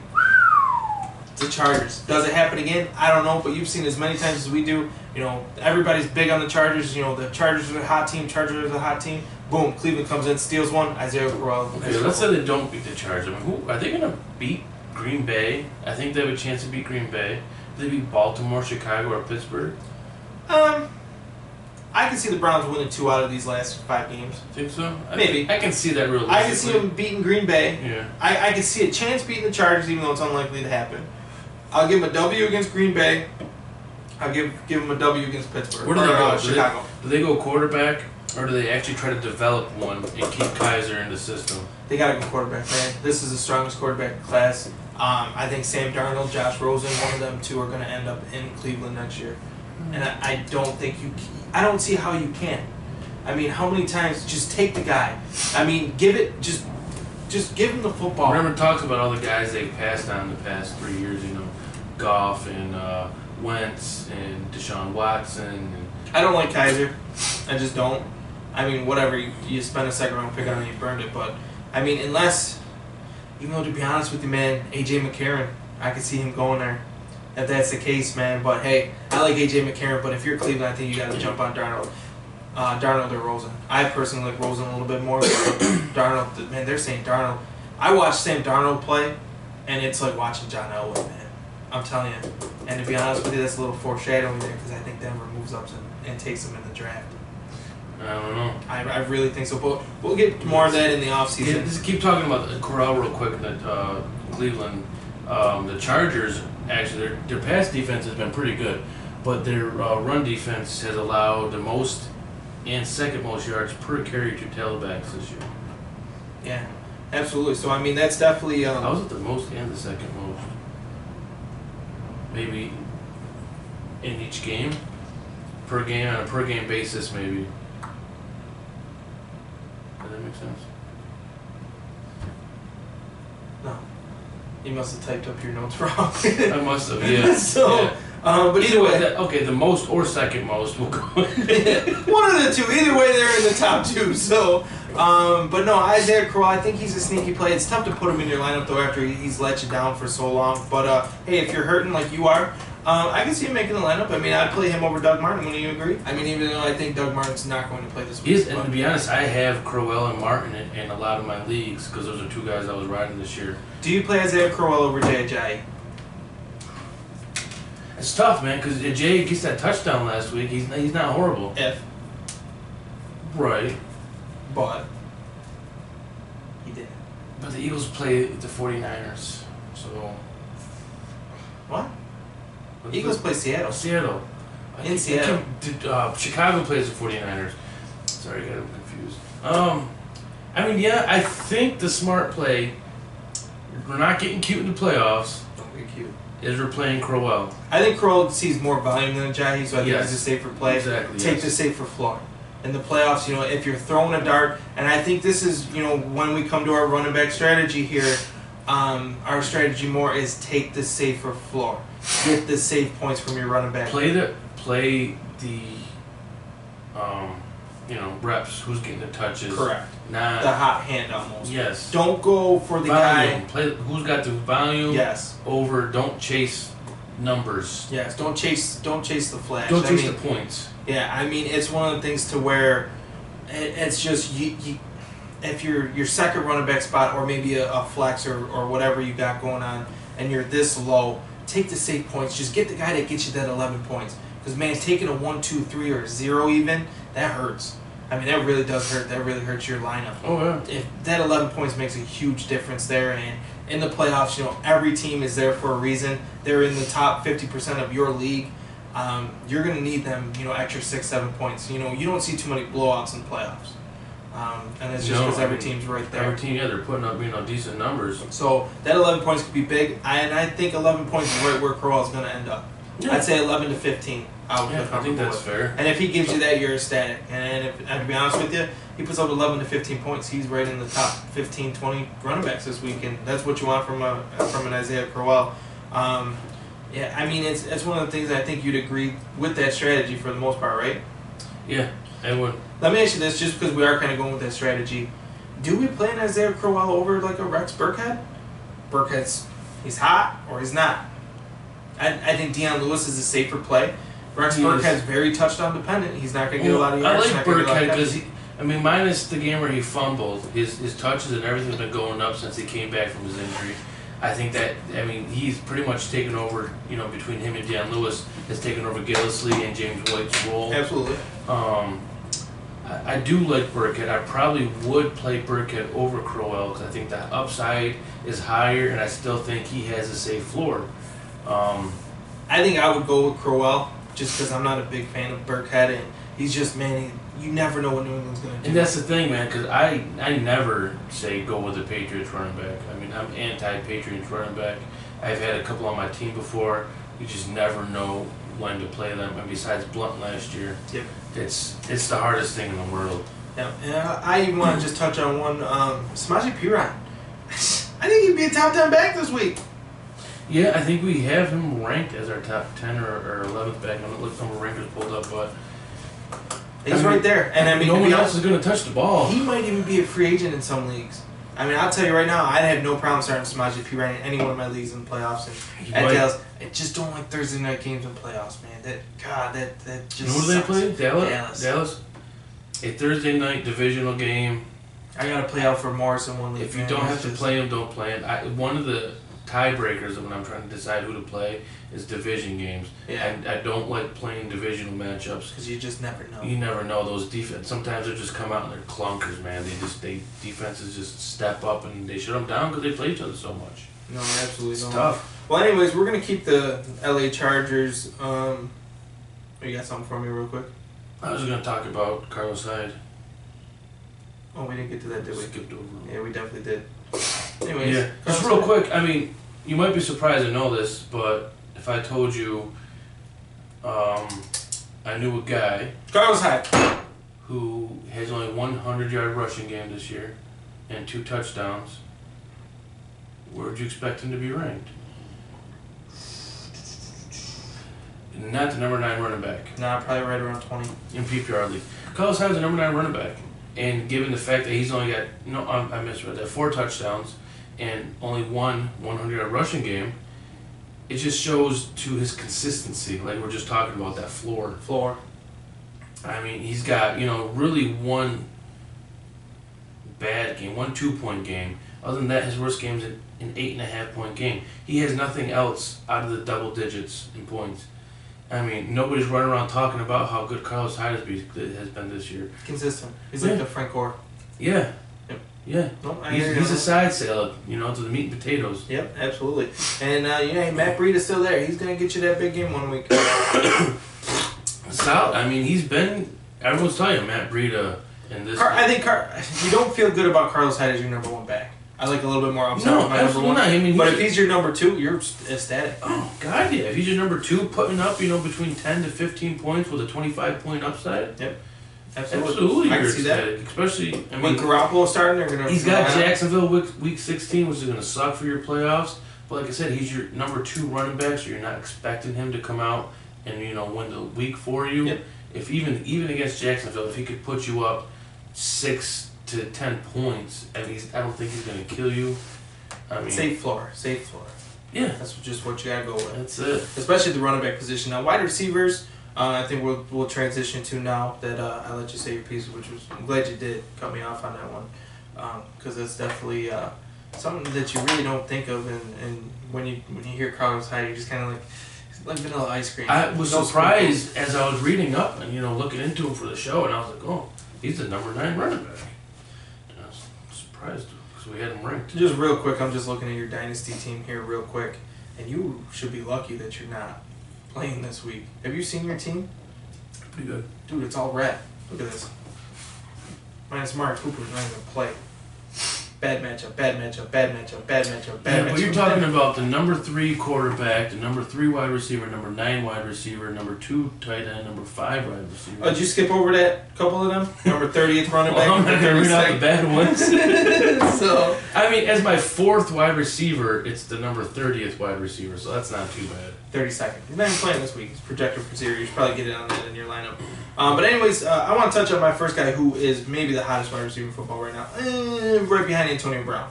[SPEAKER 1] The Chargers. Does it happen again? I don't know, but you've seen as many times as we do. You know, everybody's big on the Chargers. You know, the Chargers are a hot team. Chargers are a hot team. Boom, Cleveland comes in, steals one. Isaiah Crowell.
[SPEAKER 2] Okay, let's say they don't beat the Chargers. I mean, who are they going to beat? Green Bay? I think they have a chance to beat Green Bay. Do they beat Baltimore, Chicago, or Pittsburgh?
[SPEAKER 1] I can see the Browns winning 2 out of these last 5 games.
[SPEAKER 2] Think so?
[SPEAKER 1] Maybe.
[SPEAKER 2] I can see that realistically.
[SPEAKER 1] I can see them beating Green Bay.
[SPEAKER 2] Yeah.
[SPEAKER 1] I can see a chance beating the Chargers, even though it's unlikely to happen. I'll give them a W against Green Bay. I'll give them a W against Pittsburgh.
[SPEAKER 2] Where do they go?
[SPEAKER 1] Chicago.
[SPEAKER 2] Do they go quarterback, or do they actually try to develop one and keep Kaiser in the system?
[SPEAKER 1] They got to go quarterback, man. This is the strongest quarterback class. I think Sam Darnold, Josh Rosen, one of them two are going to end up in Cleveland next year. And I don't think I don't see how you can. I mean, how many times just take the guy? I mean, just give him the football.
[SPEAKER 2] Remember talks about all the guys they've passed on the past 3 years. You know, Goff and Wentz and Deshaun Watson. And
[SPEAKER 1] I don't like Kaiser. I just don't. I mean, whatever you spend a second round pick on it, you burned it. But I mean, unless, even though to be honest with you, man, AJ McCarron, I could see him going there. If that's the case, man. But hey, I like AJ McCarron. But if you're Cleveland, I think you got to jump on Darnold. Darnold or Rosen. I personally like Rosen a little bit more. But Darnold, man, they're saying Darnold. I watched Sam Darnold play, and it's like watching John Elway, man. I'm telling you. And to be honest with you, that's a little foreshadowing there because I think Denver moves up and takes him in the draft.
[SPEAKER 2] I don't know.
[SPEAKER 1] I really think so. But we'll get more of that in the offseason.
[SPEAKER 2] Just keep talking about Corral real quick. That Cleveland, the Chargers, actually, their pass defense has been pretty good, but their run defense has allowed the most and second most yards per carry to tailbacks this year.
[SPEAKER 1] Yeah, absolutely. So, I mean, that's definitely...
[SPEAKER 2] How was it the most and the second most? Maybe in each game? Per game, on a per game basis, maybe. Does that make sense?
[SPEAKER 1] No. You must have typed up your notes wrong.
[SPEAKER 2] I must have, yeah.
[SPEAKER 1] So,
[SPEAKER 2] yeah.
[SPEAKER 1] But either way...
[SPEAKER 2] Okay, the most or second most will go.
[SPEAKER 1] One of the two. Either way, they're in the top 2. So, but no, Isaiah Crowell, I think he's a sneaky play. It's tough to put him in your lineup, though, after he's let you down for so long. But, hey, if you're hurting like you are, I can see him making the lineup. I mean, I'd play him over Doug Martin. Wouldn't you agree? I mean, even though I think Doug Martin's not going to play this week.
[SPEAKER 2] And to be honest, I have Crowell and Martin in a lot of my leagues because those are 2 guys I was riding this year.
[SPEAKER 1] Do you play Isaiah Crowell over Jay Ajayi?
[SPEAKER 2] It's tough, man, because Jay gets that touchdown last week. He's not horrible.
[SPEAKER 1] If.
[SPEAKER 2] Right.
[SPEAKER 1] But. He didn't.
[SPEAKER 2] But the Eagles play the 49ers, so...
[SPEAKER 1] What? Eagles play Seattle.
[SPEAKER 2] Seattle.
[SPEAKER 1] In Seattle.
[SPEAKER 2] Chicago plays the 49ers. Sorry, I got them confused. I mean, yeah, I think the smart play, we're not getting cute in the playoffs,
[SPEAKER 1] Don't get cute.
[SPEAKER 2] is we're playing Crowell.
[SPEAKER 1] I think Crowell sees more volume than Ajayi, so I think
[SPEAKER 2] Yes.
[SPEAKER 1] he's a safer play.
[SPEAKER 2] Exactly,
[SPEAKER 1] Take
[SPEAKER 2] yes.
[SPEAKER 1] the safer floor. In the playoffs, you know, if you're throwing a dart, and I think this is, you know, when we come to our running back strategy here, our strategy more is take the safer floor. Get the safe points from your running back.
[SPEAKER 2] Play the reps. Who's getting the touches?
[SPEAKER 1] Correct.
[SPEAKER 2] Not
[SPEAKER 1] The hot hand almost.
[SPEAKER 2] yes.
[SPEAKER 1] Don't go for the
[SPEAKER 2] Volume.
[SPEAKER 1] guy.
[SPEAKER 2] Play who's got the volume.
[SPEAKER 1] Yes.
[SPEAKER 2] Over. Don't chase numbers.
[SPEAKER 1] Yes. Don't chase the flash.
[SPEAKER 2] Don't
[SPEAKER 1] I
[SPEAKER 2] chase
[SPEAKER 1] mean,
[SPEAKER 2] the points.
[SPEAKER 1] Yeah, I mean, it's one of the things to where it's just you if your second running back spot or maybe a flex or whatever you got going on and you're this low, take the safe points. Just get the guy that gets you that 11 points. Because, man, taking a 1, 2, 3, or 0 even, that hurts. I mean, that really does hurt. That really hurts your lineup.
[SPEAKER 2] Oh, yeah.
[SPEAKER 1] If that 11 points makes a huge difference there, and in the playoffs, you know, every team is there for a reason. They're in the top 50% of your league. you're going to need them, extra 6-7 points. You don't see too many blowouts in the playoffs. And it's just because every team's right there.
[SPEAKER 2] Every team, they're putting up decent numbers.
[SPEAKER 1] So that 11 points could be big, and I think 11 points is right where Crowell's going to end up.
[SPEAKER 2] Yeah.
[SPEAKER 1] I'd say 11 to 15.
[SPEAKER 2] I think that's fair.
[SPEAKER 1] And if he gives you that, you're ecstatic. And to be honest with you, he puts up 11 to 15 points. He's right in the top 15, 20 running backs this week, and that's what you want from an Isaiah Crowell. Yeah, I mean, it's one of the things I think you'd agree with that strategy for the most part, right?
[SPEAKER 2] Yeah, I would.
[SPEAKER 1] Let me ask you this, just because we are kind of going with that strategy. Do we play an Isaiah Crowell over like a Rex Burkhead? He's hot or he's not. I think Deion Lewis is a safer play. Rex Burkhead's very touchdown dependent. He's not going to get a lot of yards.
[SPEAKER 2] I like Burkhead because minus the game where he fumbled, his touches and everything's been going up since he came back from his injury. I think he's pretty much taken over, between him and Deion Lewis, has taken over Gillislee and James White's role.
[SPEAKER 1] Absolutely.
[SPEAKER 2] I do like Burkhead. I probably would play Burkhead over Crowell because I think the upside is higher, and I still think he has a safe floor.
[SPEAKER 1] I think I would go with Crowell just because I'm not a big fan of Burkhead, and he's just, you never know what New England's going to do.
[SPEAKER 2] And that's the thing, man, because I never say go with the Patriots running back. I mean, I'm anti-Patriots running back. I've had a couple on my team before. You just never know when to play them. And besides Blunt last year,
[SPEAKER 1] yep.
[SPEAKER 2] It's the hardest thing in the world.
[SPEAKER 1] Yeah, and I even want to just touch on one, Samaje Perine. I think he'd be a top 10 back this week.
[SPEAKER 2] Yeah, I think we have him ranked as our top 10 or 11th back. I'm not looking some rankers pulled up, but
[SPEAKER 1] he's right there. And
[SPEAKER 2] no one else is going to touch the ball.
[SPEAKER 1] He might even be a free agent in some leagues. I mean, I'll tell you right now, I'd have no problem starting Samaje Perine in any one of my leagues in the playoffs. And at Dallas, I just don't like Thursday night games in playoffs, man. That just
[SPEAKER 2] who do they play?
[SPEAKER 1] Dallas.
[SPEAKER 2] A Thursday night divisional game.
[SPEAKER 1] I got to play out for Morris in one league.
[SPEAKER 2] If you don't have to play him, don't play him. One of the tiebreakers when I'm trying to decide who to play is division games.
[SPEAKER 1] Yeah.
[SPEAKER 2] I don't like playing divisional matchups
[SPEAKER 1] because you just never know.
[SPEAKER 2] You never know those defense. Sometimes they just come out and they're clunkers, man. Defenses just step up and they shut them down because they play each other so much.
[SPEAKER 1] No, absolutely.
[SPEAKER 2] It's tough.
[SPEAKER 1] Well, anyways, we're gonna keep the LA Chargers. You got something for me, real quick?
[SPEAKER 2] I was gonna talk about Carlos Hyde.
[SPEAKER 1] Oh, we didn't get to that, did we?
[SPEAKER 2] Skipped over.
[SPEAKER 1] Yeah, we definitely did. Anyways,
[SPEAKER 2] yeah. Just real quick. I mean, you might be surprised to know this, but if I told you, I knew a guy.
[SPEAKER 1] Carlos Hyde.
[SPEAKER 2] Who has only 100-yard rushing game this year and 2 touchdowns. Where would you expect him to be ranked? Not the number 9 running back.
[SPEAKER 1] Nah, probably right around 20.
[SPEAKER 2] In PPR league. Carlos Hyde's the number 9 running back. And given the fact that he's only got, I misread that, 4 touchdowns and only 1 100-yard rushing game, it just shows to his consistency, like we're just talking about, that floor. I mean, he's got, really one bad game, 1 2-point game. Other than that, his worst game is an 8.5-point game. He has nothing else out of the double digits in points. I mean, nobody's running around talking about how good Carlos Hyde has been this year.
[SPEAKER 1] Consistent. He's like the Frank Gore.
[SPEAKER 2] Yeah.
[SPEAKER 1] Yep.
[SPEAKER 2] Yeah.
[SPEAKER 1] Nope,
[SPEAKER 2] he's a side salad, to the meat and potatoes.
[SPEAKER 1] Yep, absolutely. And, Matt Breida is still there. He's going to get you that big game one week.
[SPEAKER 2] Solid. I mean, everyone's telling you, Matt Breida in this.
[SPEAKER 1] I think you don't feel good about Carlos Hyde as your number 1 back. I like a little bit more upside with my number 1.
[SPEAKER 2] Not. I mean,
[SPEAKER 1] but if he's your number 2, you're ecstatic.
[SPEAKER 2] Oh, God, yeah. If he's your number 2, putting up, between 10 to 15 points with a 25-point upside.
[SPEAKER 1] Yep.
[SPEAKER 2] Absolutely.
[SPEAKER 1] I can see
[SPEAKER 2] ecstatic.
[SPEAKER 1] that.
[SPEAKER 2] Especially,
[SPEAKER 1] when Garoppolo starting, they're going to...
[SPEAKER 2] He's got Jacksonville week 16, which is going to suck for your playoffs. But like I said, he's your number 2 running back, so you're not expecting him to come out and, win the week for you.
[SPEAKER 1] Yep.
[SPEAKER 2] If even against Jacksonville, if he could put you up 6 to 10 points, I don't think he's going to kill you. I mean,
[SPEAKER 1] safe floor.
[SPEAKER 2] Yeah,
[SPEAKER 1] that's just what you gotta go with.
[SPEAKER 2] That's it.
[SPEAKER 1] Especially the running back position. Now, wide receivers, I think we'll transition to now that I let you say your piece, I'm glad you did cut me off on that one, because it's definitely something that you really don't think of, and when you hear Carlos Hyde, you're just kind of like vanilla ice cream.
[SPEAKER 2] I was surprised as I was reading up and looking into him for the show, and I was like, oh, he's the number 9 running back. And I was surprised. We had him ranked.
[SPEAKER 1] Just real quick, I'm just looking at your dynasty team here real quick, and you should be lucky that you're not playing this week. Have you seen your team?
[SPEAKER 2] Pretty good.
[SPEAKER 1] Dude, it's all red. Look at this. Minus Mark Cooper's not even gonna play. Bad matchup, bad matchup, bad matchup, bad matchup, bad matchup.
[SPEAKER 2] But you're talking about the number 3 quarterback, the number 3 wide receiver, number 9 wide receiver, number 2 tight end, number 5 wide receiver.
[SPEAKER 1] Oh, did you skip over that couple of them? Number 30th running back.
[SPEAKER 2] Well, I'm not going to read out the bad ones.
[SPEAKER 1] So,
[SPEAKER 2] I mean, as my 4th wide receiver, it's the number 30th wide receiver, so that's not too bad.
[SPEAKER 1] 32nd. He's not even playing this week. He's projected for zero. You should probably get it on that in your lineup. But anyways, I want to touch on my first guy who is maybe the hottest wide receiver in football right now. Right behind Antonio Brown.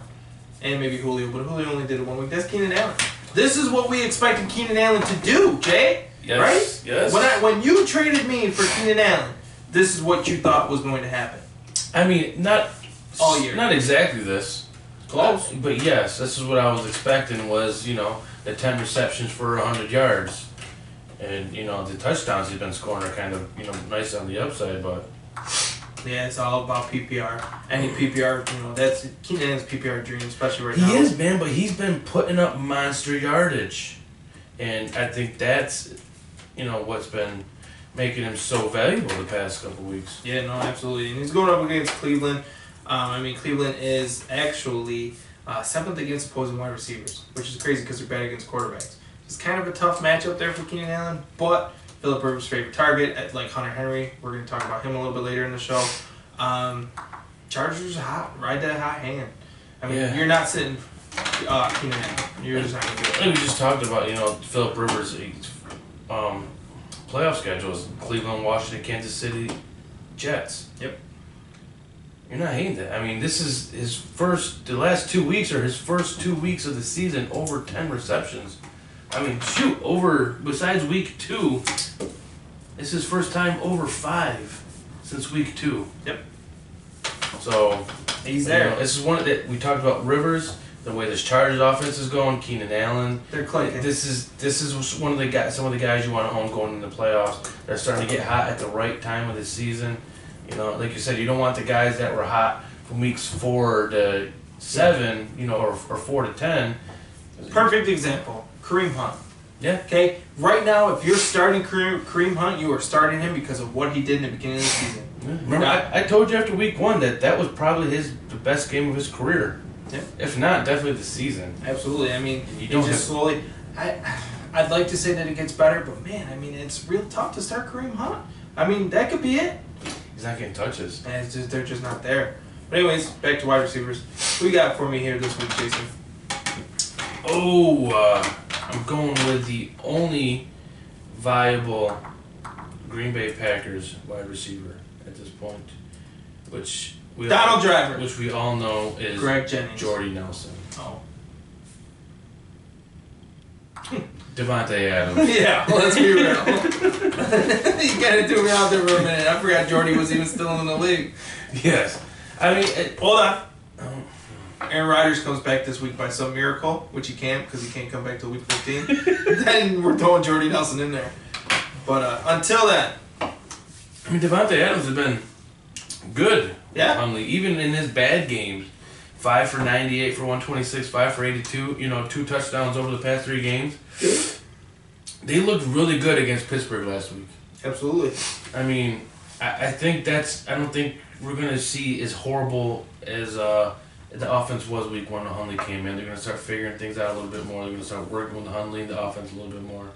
[SPEAKER 1] And maybe Julio, but Julio only did it 1 week. That's Keenan Allen. This is what we expected Keenan Allen to do, Jay.
[SPEAKER 2] Yes.
[SPEAKER 1] Right?
[SPEAKER 2] Yes.
[SPEAKER 1] When you traded me for Keenan Allen, this is what you thought was going to happen.
[SPEAKER 2] I mean, not
[SPEAKER 1] all year.
[SPEAKER 2] Not exactly this.
[SPEAKER 1] Close.
[SPEAKER 2] But yes, this is what I was expecting was, the 10 receptions for 100 yards. And, the touchdowns he's been scoring are kind of, nice on the upside, but...
[SPEAKER 1] Yeah, it's all about PPR. Any PPR, that's Keenan Allen's PPR dream, especially right now.
[SPEAKER 2] He is, man, but he's been putting up monster yardage. And I think that's, what's been making him so valuable the past couple weeks.
[SPEAKER 1] Yeah, no, absolutely. And he's going up against Cleveland. Cleveland is actually 7th against opposing wide receivers, which is crazy because they're bad against quarterbacks. It's kind of a tough matchup there for Keenan Allen, but Philip Rivers' favorite target, like Hunter Henry. We're going to talk about him a little bit later in the show. Chargers hot. Ride that hot hand. You're not sitting Keenan Allen. You're just not going to do it.
[SPEAKER 2] Like we just talked about, Philip Rivers' playoff schedules: Cleveland, Washington, Kansas City, Jets.
[SPEAKER 1] Yep.
[SPEAKER 2] You're not hating that. this is the last 2 weeks are his first 2 weeks of the season over 10 receptions. Besides week 2, it's his first time over 5 since week 2.
[SPEAKER 1] Yep.
[SPEAKER 2] So
[SPEAKER 1] he's there.
[SPEAKER 2] This is one that we talked about Rivers, the way this Chargers offense is going, Keenan Allen.
[SPEAKER 1] They're clicking.
[SPEAKER 2] This is one of the guys, some of the guys you want to own going into the playoffs. They're starting to get hot at the right time of the season. Like you said, you don't want the guys that were hot from weeks 4 to 7, or 4 to 10.
[SPEAKER 1] Perfect example. Kareem Hunt.
[SPEAKER 2] Yeah.
[SPEAKER 1] Okay? Right now, if you're starting Kareem Hunt, you are starting him because of what he did in the beginning of the season.
[SPEAKER 2] Remember, I told you after week 1 that was probably the best game of his career.
[SPEAKER 1] Yeah.
[SPEAKER 2] If not, definitely the season.
[SPEAKER 1] Absolutely.
[SPEAKER 2] You don't
[SPEAKER 1] just slowly... I'd like to say that it gets better, but man, it's real tough to start Kareem Hunt. That could be it.
[SPEAKER 2] He's not getting touches.
[SPEAKER 1] And they're just not there. But anyways, back to wide receivers. Who you got for me here this week, Jason?
[SPEAKER 2] I'm going with the only viable Green Bay Packers wide receiver at this point, which we all know is
[SPEAKER 1] Greg Jennings.
[SPEAKER 2] Jordy Nelson.
[SPEAKER 1] Oh.
[SPEAKER 2] Devontae Adams.
[SPEAKER 1] Yeah, let's be real. You kind of threw me out there for a minute. I forgot Jordy was even still in the league.
[SPEAKER 2] Yes.
[SPEAKER 1] Hold on. Aaron Rodgers comes back this week by some miracle, which he can't because he can't come back till week 15. Then we're throwing Jordy Nelson in there. But until then.
[SPEAKER 2] Devontae Adams has been good.
[SPEAKER 1] Yeah.
[SPEAKER 2] Even in his bad games. 5 for 98 for 126, 5 for 82, 2 touchdowns over the past 3 games. They looked really good against Pittsburgh last week.
[SPEAKER 1] Absolutely.
[SPEAKER 2] I think I don't think we're going to see as horrible as the offense was week 1 when Hundley came in. They're going to start figuring things out a little bit more. They're going to start working with Hundley and the offense a little bit more.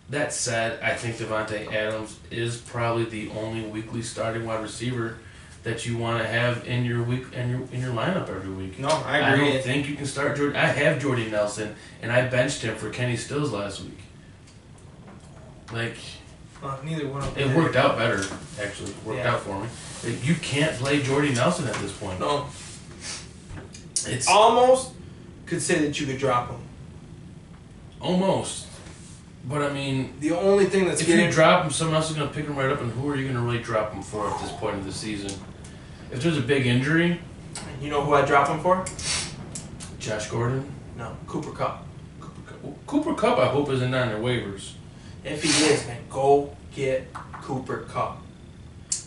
[SPEAKER 2] That said, I think Devontae Adams is probably the only weekly starting wide receiver that you want to have in your lineup every week.
[SPEAKER 1] No, I agree.
[SPEAKER 2] I don't think you can start Jordy. I have Jordy Nelson, and I benched him for Kenny Stills last week.
[SPEAKER 1] Neither one of them.
[SPEAKER 2] It worked out better, actually. It worked out for me. You can't play Jordy Nelson at this point.
[SPEAKER 1] No.
[SPEAKER 2] It's
[SPEAKER 1] almost could say that you could drop him.
[SPEAKER 2] Almost. But
[SPEAKER 1] the only thing that's
[SPEAKER 2] if you drop him, someone else is going to pick him right up, and who are you going to really drop him for at this point of the season? If there's a big injury,
[SPEAKER 1] you know who I drop him for?
[SPEAKER 2] Josh Gordon.
[SPEAKER 1] No, Cooper Kupp.
[SPEAKER 2] Cooper Kupp, I hope, isn't on their waivers.
[SPEAKER 1] If he is, man, go get Cooper Kupp.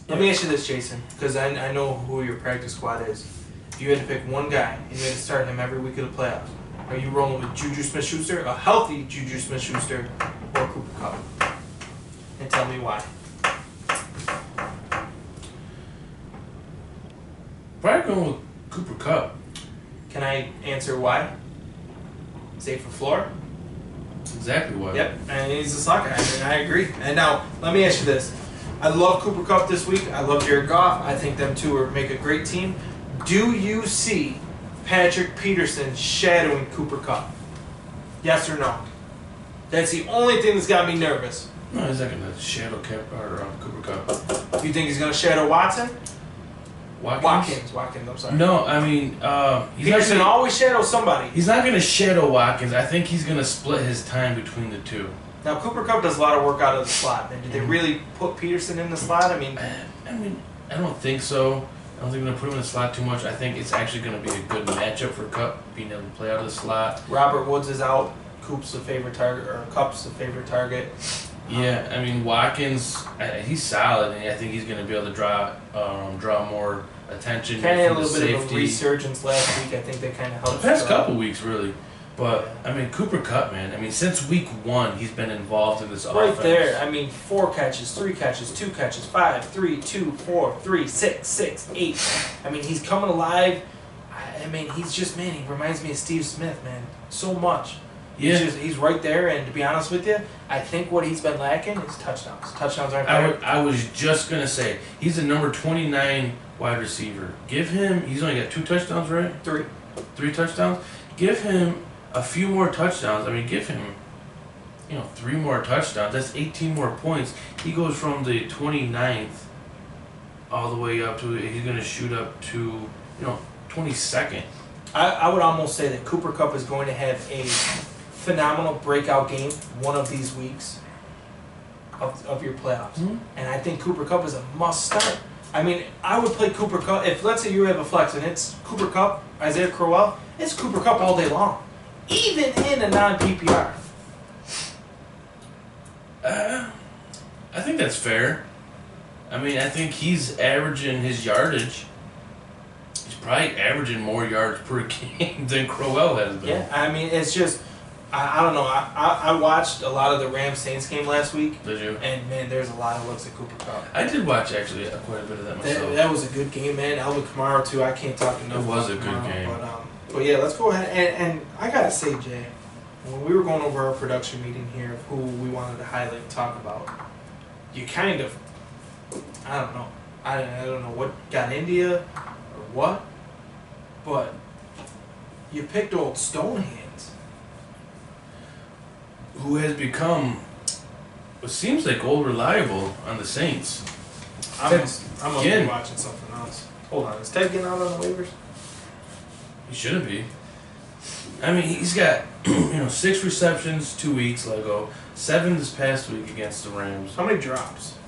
[SPEAKER 1] Let me ask you this, Jason, because I know who your practice squad is. If you had to pick one guy and you had to start him every week of the playoffs, Are you rolling with Juju Smith-Schuster, a healthy Juju Smith-Schuster, or Cooper Kupp? And tell me why.
[SPEAKER 2] Probably going with Cooper Kupp.
[SPEAKER 1] Can I answer why? Safer floor?
[SPEAKER 2] That's exactly why.
[SPEAKER 1] Yep, and he's a slot guy. I mean, I agree. And now, let me ask you this. I love Cooper Kupp this week. I love Jared Goff. I think them two make a great team. Do you see Patrick Peterson shadowing Cooper Kupp? Yes or no? That's the only thing that's got me nervous.
[SPEAKER 2] No, he's not going to shadow Cooper Kupp.
[SPEAKER 1] You think he's going to shadow Watson?
[SPEAKER 2] Watkins?
[SPEAKER 1] Watkins, I'm sorry.
[SPEAKER 2] No, I mean,
[SPEAKER 1] Peterson always shadows somebody.
[SPEAKER 2] He's not going to shadow Watkins. I think he's going to split his time between the two.
[SPEAKER 1] Now, Cooper Kupp does a lot of work out of the slot. And did they really put Peterson in the slot? I mean,
[SPEAKER 2] I don't think so. I don't think they're going to put him in the slot too much. I think it's actually going to be a good matchup for Kupp, being able to play out of the slot.
[SPEAKER 1] Robert Woods is out. Kupp's the favorite target, or Kupp's the favorite target.
[SPEAKER 2] Yeah, I mean, Watkins, he's solid, and I think he's going to be able to draw more attention.
[SPEAKER 1] Kind of had a
[SPEAKER 2] from the
[SPEAKER 1] little bit of a
[SPEAKER 2] safety.
[SPEAKER 1] resurgence last week. I think that kind of helped.
[SPEAKER 2] The past couple weeks, really. But, I mean, Cooper Kupp, man, I mean, since week 1, he's been involved in this
[SPEAKER 1] Right
[SPEAKER 2] offense.
[SPEAKER 1] there. I mean, 4 catches, 3 catches, 2 catches, 5, 3, 2, 4, 3, 6, 6, 8. I mean, he's coming alive. I mean, he's just, man, he reminds me of Steve Smith, man, so much.
[SPEAKER 2] Yeah.
[SPEAKER 1] He's right there, and to be honest with you, I think what he's been lacking is touchdowns. Touchdowns aren't there.
[SPEAKER 2] I was just going to say, he's the number 29 wide receiver. Give him, he's only got 2 touchdowns, right?
[SPEAKER 1] 3.
[SPEAKER 2] 3 touchdowns. Give him a few more touchdowns. I mean, give him, 3 more touchdowns. That's 18 more points. He goes from the 29th all the way up to, he's going to shoot up to, 22nd.
[SPEAKER 1] I would almost say that Cooper Kupp is going to have a phenomenal breakout game one of these weeks of your playoffs.
[SPEAKER 2] Mm-hmm.
[SPEAKER 1] And I think Cooper Kupp is a must start. I mean, I would play Cooper Kupp. If, let's say, you have a flex and it's Cooper Kupp, Isaiah Crowell, it's Cooper Kupp all day long, even in a non-PPR.
[SPEAKER 2] I think that's fair. I mean, I think he's averaging his yardage. He's probably averaging more yards per game than Crowell has been.
[SPEAKER 1] Yeah, I mean, it's just, I don't know. I watched a lot of the Rams-Saints game last week.
[SPEAKER 2] Did you?
[SPEAKER 1] And, man, there's a lot of looks at Cooper Kupp.
[SPEAKER 2] I did watch, actually, quite a bit of that myself.
[SPEAKER 1] That was a good game, man. Alvin Kamara, too. I can't talk enough.
[SPEAKER 2] It was a
[SPEAKER 1] about
[SPEAKER 2] good
[SPEAKER 1] Kamara,
[SPEAKER 2] game.
[SPEAKER 1] But yeah, let's go ahead. And I got to say, Jay, when we were going over our production meeting here of who we wanted to highlight and talk about, you kind of, I don't know. I don't know what got India or what, but you picked old Stonehands.
[SPEAKER 2] Who has become what seems like old reliable on the Saints.
[SPEAKER 1] I'm gonna be watching something else. Hold on, is Ted getting out on the waivers?
[SPEAKER 2] He shouldn't be. I mean, he's got 6 receptions 2 weeks ago, 7 this past week against the Rams.
[SPEAKER 1] How many drops?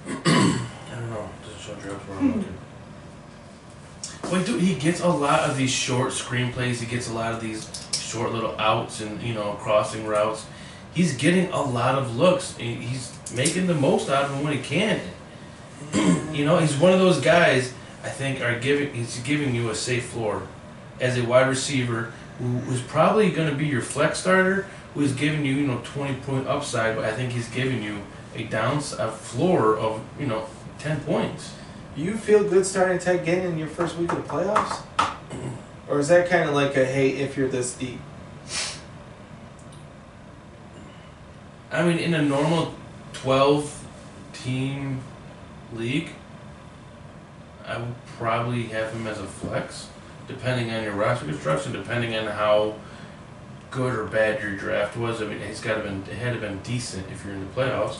[SPEAKER 2] I don't know. Doesn't show drops where I'm looking. But dude, he gets a lot of these short screen plays. He gets a lot of these short little outs and crossing routes. He's getting a lot of looks. He's making the most out of them when he can. He's one of those guys. I think he's giving you a safe floor as a wide receiver who is probably going to be your flex starter, who is giving you 20-point upside. But I think he's giving you a floor of 10 points.
[SPEAKER 1] You feel good starting Ted Ginn in your first week of the playoffs? Or is that kind of like a, hey, if you're this deep?
[SPEAKER 2] I mean, in a normal 12-team league, I would probably have him as a flex, depending on your roster construction, depending on how good or bad your draft was. I mean, it had to been decent if you're in the playoffs.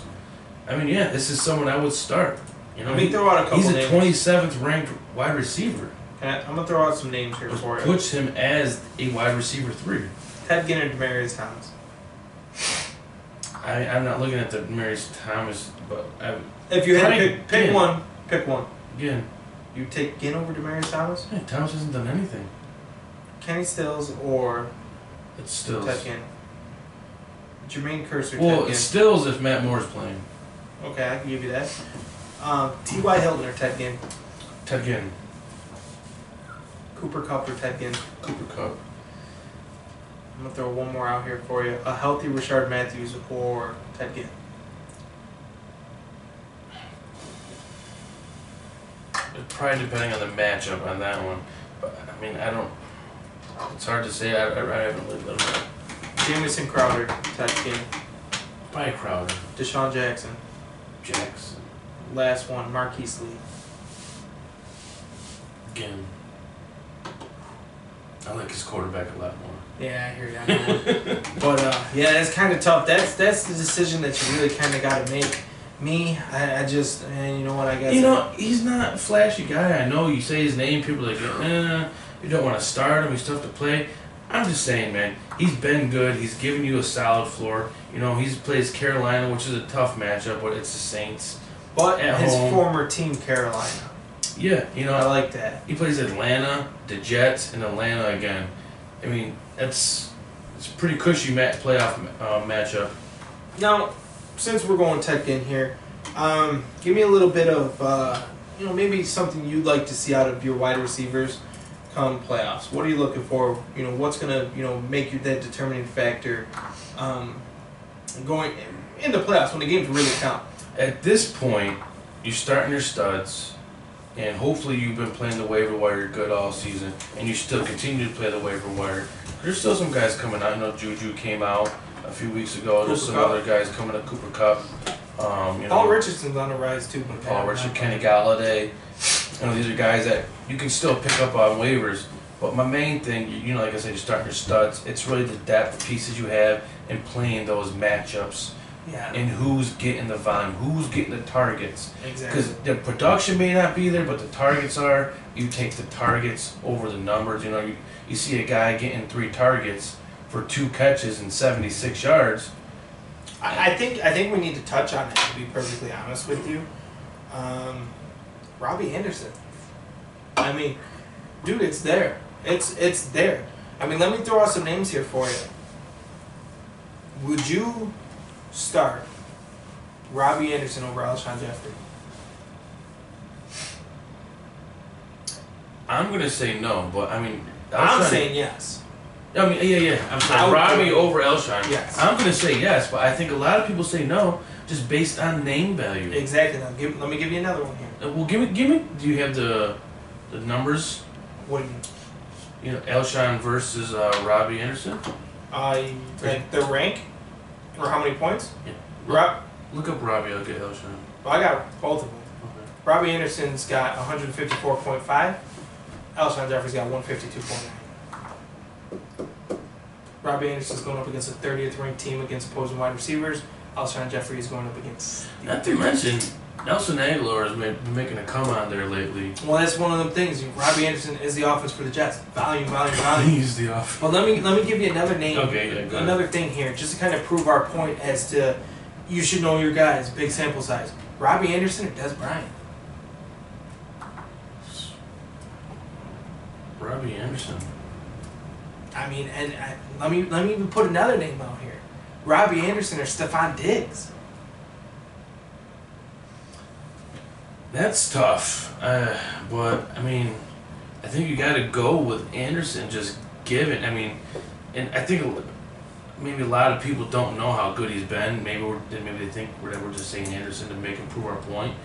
[SPEAKER 2] I mean, yeah, this is someone I would start.
[SPEAKER 1] Let me throw out a couple
[SPEAKER 2] names. He's a
[SPEAKER 1] names.
[SPEAKER 2] 27th ranked wide receiver.
[SPEAKER 1] I'm going to throw out some names here for you.
[SPEAKER 2] Puts him as a wide receiver 3.
[SPEAKER 1] Ted Ginn or Demaryius Thomas?
[SPEAKER 2] I'm not looking at the Demaryius Thomas, but
[SPEAKER 1] if you had to pick one, pick one.
[SPEAKER 2] Ginn.
[SPEAKER 1] You take Ginn over Demaryius Thomas?
[SPEAKER 2] Yeah, Thomas hasn't done anything.
[SPEAKER 1] Kenny Stills or
[SPEAKER 2] It's Stills.
[SPEAKER 1] Ted Ginn? Jermaine Kearse or
[SPEAKER 2] Well,
[SPEAKER 1] Ted Ginn?
[SPEAKER 2] it's Stills if Matt Moore's playing.
[SPEAKER 1] Okay, I can give you that. T.Y. Hilton or Ted Ginn?
[SPEAKER 2] Ted Ginn.
[SPEAKER 1] Cooper Kupp or Ted Ginn?
[SPEAKER 2] Cooper Kupp.
[SPEAKER 1] I'm going to throw one more out here for you. A healthy Rashard Matthews or Ted Ginn?
[SPEAKER 2] Probably depending on the matchup on that one. But, I mean, I don't... It's hard to say. I haven't really done that.
[SPEAKER 1] Jamison Crowder, Ted Ginn.
[SPEAKER 2] Probably Crowder.
[SPEAKER 1] Deshaun Jackson.
[SPEAKER 2] Jackson.
[SPEAKER 1] Last one, Marquise Lee.
[SPEAKER 2] Again. I like his quarterback a lot more.
[SPEAKER 1] Yeah, I hear you. I know. But, yeah, it's kind of tough. That's the decision that you really kind of got to make. Me, I just, man, you know what, I guess.
[SPEAKER 2] You know, he's not a flashy guy. I know you say his name, people are like, you don't want to start him, he's tough to play. I'm just saying, man, he's been good. He's given you a solid floor. You know, he's plays Carolina, which is a tough matchup, but it's the Saints.
[SPEAKER 1] But
[SPEAKER 2] at
[SPEAKER 1] his
[SPEAKER 2] home.
[SPEAKER 1] former team, Carolina.
[SPEAKER 2] Yeah, you know.
[SPEAKER 1] I like that.
[SPEAKER 2] He plays Atlanta, the Jets, and Atlanta again. I mean, it's a pretty cushy playoff matchup.
[SPEAKER 1] Now, since we're going tech in here, give me a little bit of, maybe something you'd like to see out of your wide receivers come playoffs. What are you looking for? You know, what's going to, make you that determining factor going into playoffs when the games really count?
[SPEAKER 2] At this point, you're starting your studs, and hopefully you've been playing the waiver wire good all season, and you still continue to play the waiver wire. There's still some guys coming out. I know Juju came out a few weeks ago. There's some other guys coming up, Cooper Kupp.
[SPEAKER 1] Paul Richardson's on the rise too.
[SPEAKER 2] Paul Richardson, Kenny Galladay. These are guys that you can still pick up on waivers. But my main thing, like I said, you're starting your studs. It's really the depth pieces you have and playing those matchups.
[SPEAKER 1] Yeah.
[SPEAKER 2] And who's getting the volume, who's getting the targets.
[SPEAKER 1] Exactly.
[SPEAKER 2] Because the production may not be there, but the targets are. You take the targets over the numbers. You see a guy getting 3 targets for 2 catches and 76 yards.
[SPEAKER 1] I think we need to touch on it, to be perfectly honest with you. Robbie Anderson. I mean, dude, it's there. It's there. I mean, let me throw out some names here for you. Would you start Robbie Anderson over Alshon Jeffrey?
[SPEAKER 2] I'm going to say no, but I mean...
[SPEAKER 1] I'm saying yes.
[SPEAKER 2] I mean, yeah. I'm saying Robbie over Alshon.
[SPEAKER 1] Yes.
[SPEAKER 2] I'm going to say yes, but I think a lot of people say no just based on name value.
[SPEAKER 1] Exactly. Now, let me give you another one here.
[SPEAKER 2] Well, give me. Do you have the numbers?
[SPEAKER 1] What do you mean?
[SPEAKER 2] Alshon versus Robbie Anderson?
[SPEAKER 1] Like the rank? Or how many points?
[SPEAKER 2] Yeah. Look up Robbie, I'll get Alshon.
[SPEAKER 1] Well, I got both of them.
[SPEAKER 2] Okay.
[SPEAKER 1] Robbie Anderson's got 154.5. Alshon Jeffrey's got 152.9. Robbie Anderson's going up against a 30th ranked team against opposing wide receivers. Alshon Jeffrey is going up against...
[SPEAKER 2] Not to mention, Nelson Aguilar has been making a come on there lately.
[SPEAKER 1] Well, that's one of them things. Robbie Anderson is the offense for the Jets. Volume.
[SPEAKER 2] He's the offense.
[SPEAKER 1] But let me give you another name.
[SPEAKER 2] Okay, yeah, go
[SPEAKER 1] another thing here, just to kind of prove our point as to you should know your guys. Big sample size. Robbie Anderson or Des Bryant?
[SPEAKER 2] Robbie Anderson.
[SPEAKER 1] I mean, and let me even put another name out here. Robbie Anderson or Stephon Diggs?
[SPEAKER 2] That's tough. But, I mean, I think you got to go with Anderson. Just give it. I mean, and I think maybe a lot of people don't know how good he's been. Maybe they think we're just saying Anderson to make him prove our point.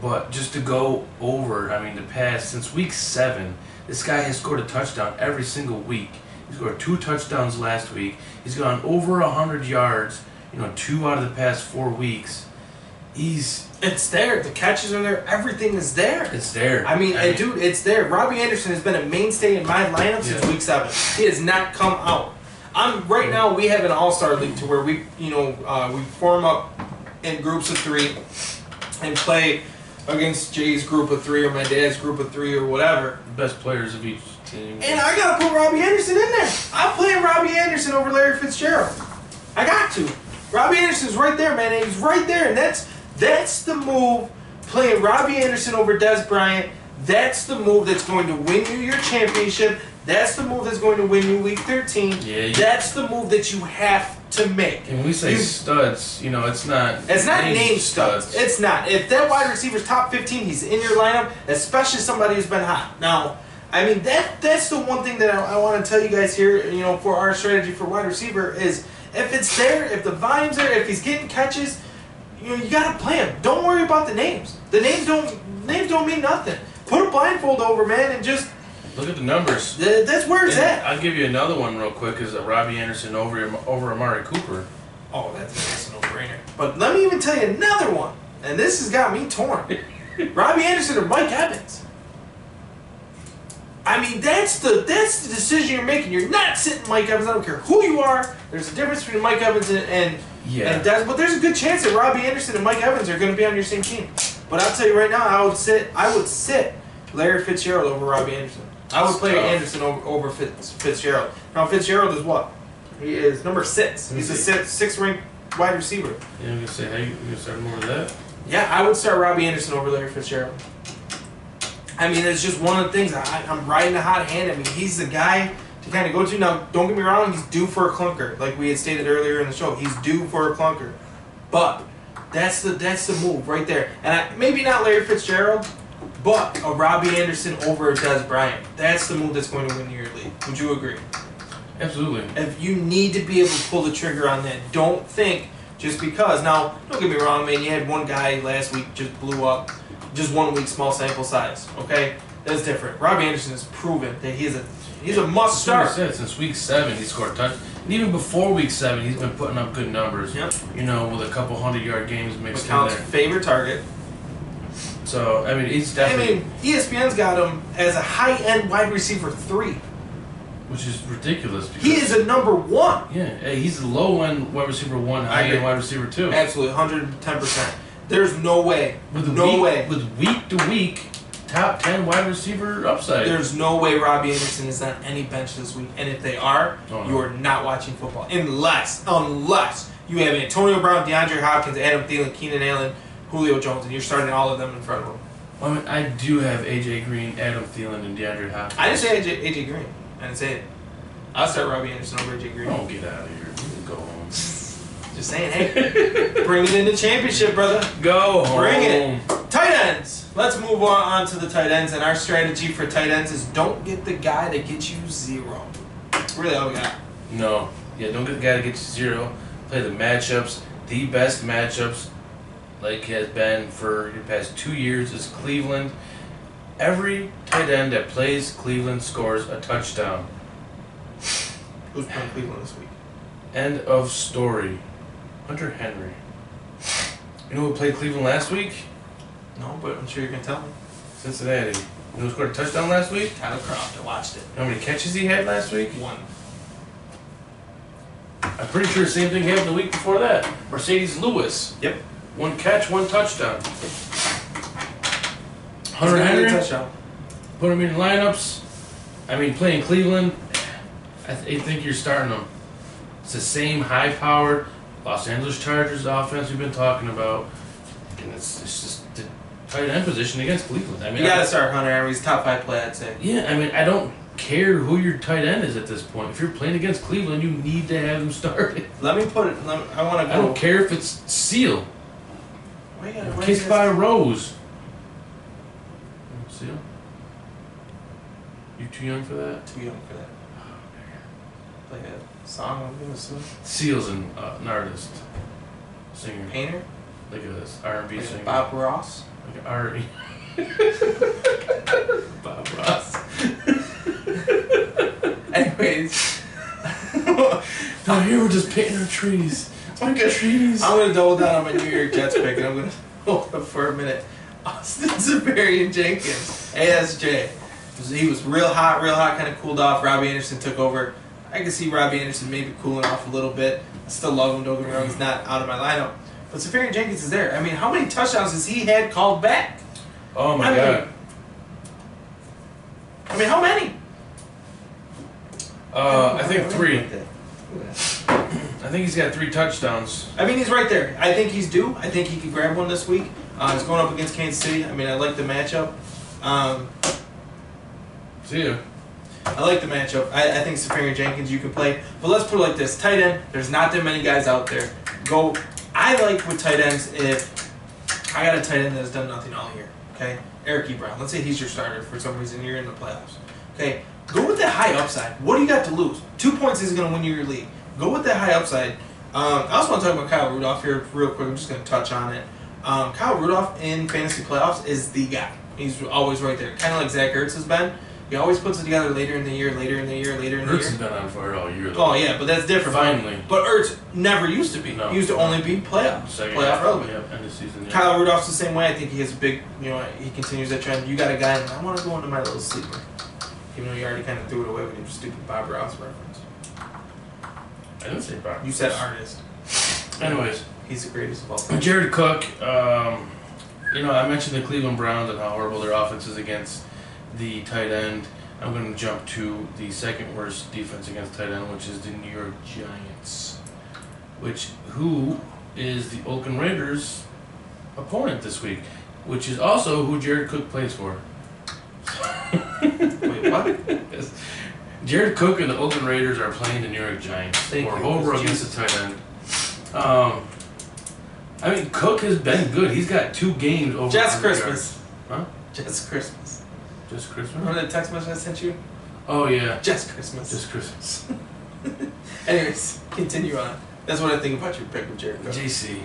[SPEAKER 2] But just to go over, I mean, since week 7, this guy has scored a touchdown every single week. He scored 2 touchdowns last week. He's gone over 100 yards, 2 out of the past 4 weeks.
[SPEAKER 1] It's there. The catches are there. Everything is there.
[SPEAKER 2] It's there.
[SPEAKER 1] I mean, dude, it's there. Robbie Anderson has been a mainstay in my lineup since week 7. He has not come out. Right now we have an all-star league to where we form up in groups of 3 and play against Jay's group of 3 or my dad's group of 3 or whatever.
[SPEAKER 2] The best players of each team.
[SPEAKER 1] And I gotta put Robbie Anderson in there. I'm playing Robbie Anderson over Larry Fitzgerald. I got to. Robbie Anderson's right there, man. He's right there, and that's the move. Playing Robbie Anderson over Des Bryant. That's the move that's going to win you your championship. That's the move that's going to win you Week 13.
[SPEAKER 2] Yeah.
[SPEAKER 1] That's the move that you have to make.
[SPEAKER 2] And when we say studs, it's not...
[SPEAKER 1] It's not name studs. It's not. If that wide receiver's top 15, he's in your lineup, especially somebody who's been hot. Now, I mean, that's the one thing that I want to tell you guys here, you know, for our strategy for wide receiver is if it's there, if the volume's there, if he's getting catches, you know, you got to play him. Don't worry about the names. The names don't mean nothing. Put a blindfold over, man, and just
[SPEAKER 2] look at the numbers.
[SPEAKER 1] That's where it's at.
[SPEAKER 2] I'll give you another one real quick. Is Robbie Anderson over Amari Cooper?
[SPEAKER 1] Oh, that's a no-brainer. But let me even tell you another one, and this has got me torn. Robbie Anderson or Mike Evans. I mean, that's the decision you're making. You're not sitting Mike Evans. I don't care who you are. There's a difference between Mike Evans and Des, but there's a good chance that Robbie Anderson and Mike Evans are going to be on your same team. But I'll tell you right now, I would sit Larry Fitzgerald over Robbie Anderson. I would play Anderson over Fitzgerald. Now Fitzgerald is what? He is number 6. He's a sixth ranked wide receiver.
[SPEAKER 2] Yeah, I'm gonna say, hey, you gonna start him over that?
[SPEAKER 1] Yeah, I would start Robbie Anderson over Larry Fitzgerald. I mean, it's just one of the things. I'm riding a hot hand. I mean, he's the guy to kind of go to. Now, don't get me wrong, he's due for a clunker. Like we had stated earlier in the show, he's due for a clunker. But that's the move right there. And maybe not Larry Fitzgerald, but a Robbie Anderson over a Des Bryant. That's the move that's going to win your league. Would you agree?
[SPEAKER 2] Absolutely.
[SPEAKER 1] If you need to be able to pull the trigger on that, don't think just because. Now, don't get me wrong, man. You had one guy last week just blew up. Just 1 week, small sample size. Okay, that's different. Robbie Anderson has proven that he's a must start.
[SPEAKER 2] Since week 7, he scored a touch. And even before week 7, he's been putting up good numbers.
[SPEAKER 1] Yep.
[SPEAKER 2] You know, with a couple 100-yard games mixed in
[SPEAKER 1] McCown's
[SPEAKER 2] there.
[SPEAKER 1] favorite target.
[SPEAKER 2] So I mean, he's definitely.
[SPEAKER 1] I mean, ESPN's got him as a high-end wide receiver 3.
[SPEAKER 2] Which is ridiculous.
[SPEAKER 1] He is a number 1.
[SPEAKER 2] Yeah, he's a low-end wide receiver 1, high-end wide receiver 2.
[SPEAKER 1] Absolutely, 110%. There's no way.
[SPEAKER 2] With week-to-week top 10 wide receiver upside.
[SPEAKER 1] There's no way Robbie Anderson is on any bench this week. And if they are, you are not watching football. Unless you have Antonio Brown, DeAndre Hopkins, Adam Thielen, Keenan Allen, Julio Jones, and you're starting all of them in front of them.
[SPEAKER 2] Well, I mean, I do have A.J. Green, Adam Thielen, and DeAndre Hopkins.
[SPEAKER 1] I didn't say AJ Green. I didn't say it. I'll start Robbie Anderson over AJ Green.
[SPEAKER 2] Don't get out of here. You can go home.
[SPEAKER 1] Just saying, hey, bring it in the championship, brother.
[SPEAKER 2] Go home.
[SPEAKER 1] Bring it. Tight ends. Let's move on to the tight ends. And our strategy for tight ends is don't get the guy that gets you 0. That's really all we got.
[SPEAKER 2] No. Yeah, don't get the guy that gets you 0. Play the matchups. The best matchups, like has been for the past 2 years, is Cleveland. Every tight end that plays Cleveland scores a touchdown.
[SPEAKER 1] Who's playing Cleveland this week?
[SPEAKER 2] End of story. Hunter Henry. You know who played Cleveland last week?
[SPEAKER 1] No, but I'm sure you're going to tell me.
[SPEAKER 2] Cincinnati. You know who scored a touchdown last week?
[SPEAKER 1] Tyler Croft. I watched it.
[SPEAKER 2] How many catches he had last week?
[SPEAKER 1] 1.
[SPEAKER 2] I'm pretty sure the same thing happened the week before that. Mercedes Lewis.
[SPEAKER 1] Yep.
[SPEAKER 2] 1 catch, 1 touchdown. Hunter
[SPEAKER 1] He's gonna get a
[SPEAKER 2] Henry.
[SPEAKER 1] touchdown.
[SPEAKER 2] Put him in lineups. I mean, playing Cleveland, I think you're starting them. It's the same high-powered Los Angeles Chargers offense we've been talking about. And it's just the tight end position against Cleveland. I mean,
[SPEAKER 1] You got to start Hunter Henry. He's top 5 play, I'd say.
[SPEAKER 2] Yeah, I mean, I don't care who your tight end is at this point. If you're playing against Cleveland, you need to have him started.
[SPEAKER 1] Let me put it. I want to go.
[SPEAKER 2] I don't care if it's Seal.
[SPEAKER 1] Why
[SPEAKER 2] Kicked by Rose. Seal? You too young for that?
[SPEAKER 1] Too young for that. Like a song, I'm going to sing.
[SPEAKER 2] Seal's an artist. Singer.
[SPEAKER 1] Painter?
[SPEAKER 2] Like this R&B
[SPEAKER 1] Like
[SPEAKER 2] singer.
[SPEAKER 1] Bob Ross?
[SPEAKER 2] Like R&B. Bob Ross.
[SPEAKER 1] Anyways.
[SPEAKER 2] Down here we're just painting our trees.
[SPEAKER 1] I'm going to double down on my New York Jets pick, and I'm going to hold up for a minute. Austin Siberian Jenkins, ASJ. He was real hot, kind of cooled off. Robbie Anderson took over. I can see Robbie Anderson maybe cooling off a little bit. I still love him, don't get me wrong. He's not out of my lineup. But Siberian Jenkins is there. I mean, how many touchdowns has he had called back?
[SPEAKER 2] Oh my God.
[SPEAKER 1] I mean, how many?
[SPEAKER 2] I think 3. I think he's got 3 touchdowns.
[SPEAKER 1] I mean, he's right there. I think he's due. I think he could grab one this week. He's going up against Kansas City. I mean, I like the matchup.
[SPEAKER 2] See ya.
[SPEAKER 1] I like the matchup. I think Siberian Jenkins you can play. But let's put it like this. Tight end, there's not that many guys out there. I like with tight ends if I got a tight end that has done nothing all year. Okay? Eric Ebron. Let's say he's your starter for some reason. You're in the playoffs. Okay, go with that high upside. What do you got to lose? 2 points isn't going to win you your league. Go with that high upside. I also want to talk about Kyle Rudolph here real quick. I'm just going to touch on it. Kyle Rudolph in fantasy playoffs is the guy. He's always right there. Kind of like Zach Ertz has been. He always puts it together later in the year.
[SPEAKER 2] Ertz has been on fire all year.
[SPEAKER 1] Oh, yeah, but that's different.
[SPEAKER 2] Finally.
[SPEAKER 1] But Ertz never used to be.
[SPEAKER 2] No.
[SPEAKER 1] He used to only be playoff relevant.
[SPEAKER 2] Yep, end of season. Yeah.
[SPEAKER 1] Kyle Rudolph's the same way. I think he has a big, he continues that trend. You got a guy, I want to go into my little sleeper. Even though you already kind of threw it away with your stupid Bob Ross reference.
[SPEAKER 2] I didn't say Bob.
[SPEAKER 1] You said artist.
[SPEAKER 2] Anyways.
[SPEAKER 1] He's the greatest of all time.
[SPEAKER 2] Jared Cook, I mentioned the Cleveland Browns and how horrible their offense is against the tight end. I'm going to jump to the second worst defense against tight end, which is the New York Giants, who is the Oakland Raiders' opponent this week, which is also who Jared Cook plays for.
[SPEAKER 1] Wait, what?
[SPEAKER 2] Yes. Jared Cook and the Oakland Raiders are playing the New York Giants. Over against the tight end. Cook has been good. He's got 2 games over.
[SPEAKER 1] Just Christmas.
[SPEAKER 2] Huh?
[SPEAKER 1] Just Christmas.
[SPEAKER 2] Just Christmas?
[SPEAKER 1] Remember that text message I sent you?
[SPEAKER 2] Oh, yeah.
[SPEAKER 1] Just Christmas.
[SPEAKER 2] Just Christmas.
[SPEAKER 1] Anyways, continue on. That's what I think about your pick with Jared Cook.
[SPEAKER 2] JC.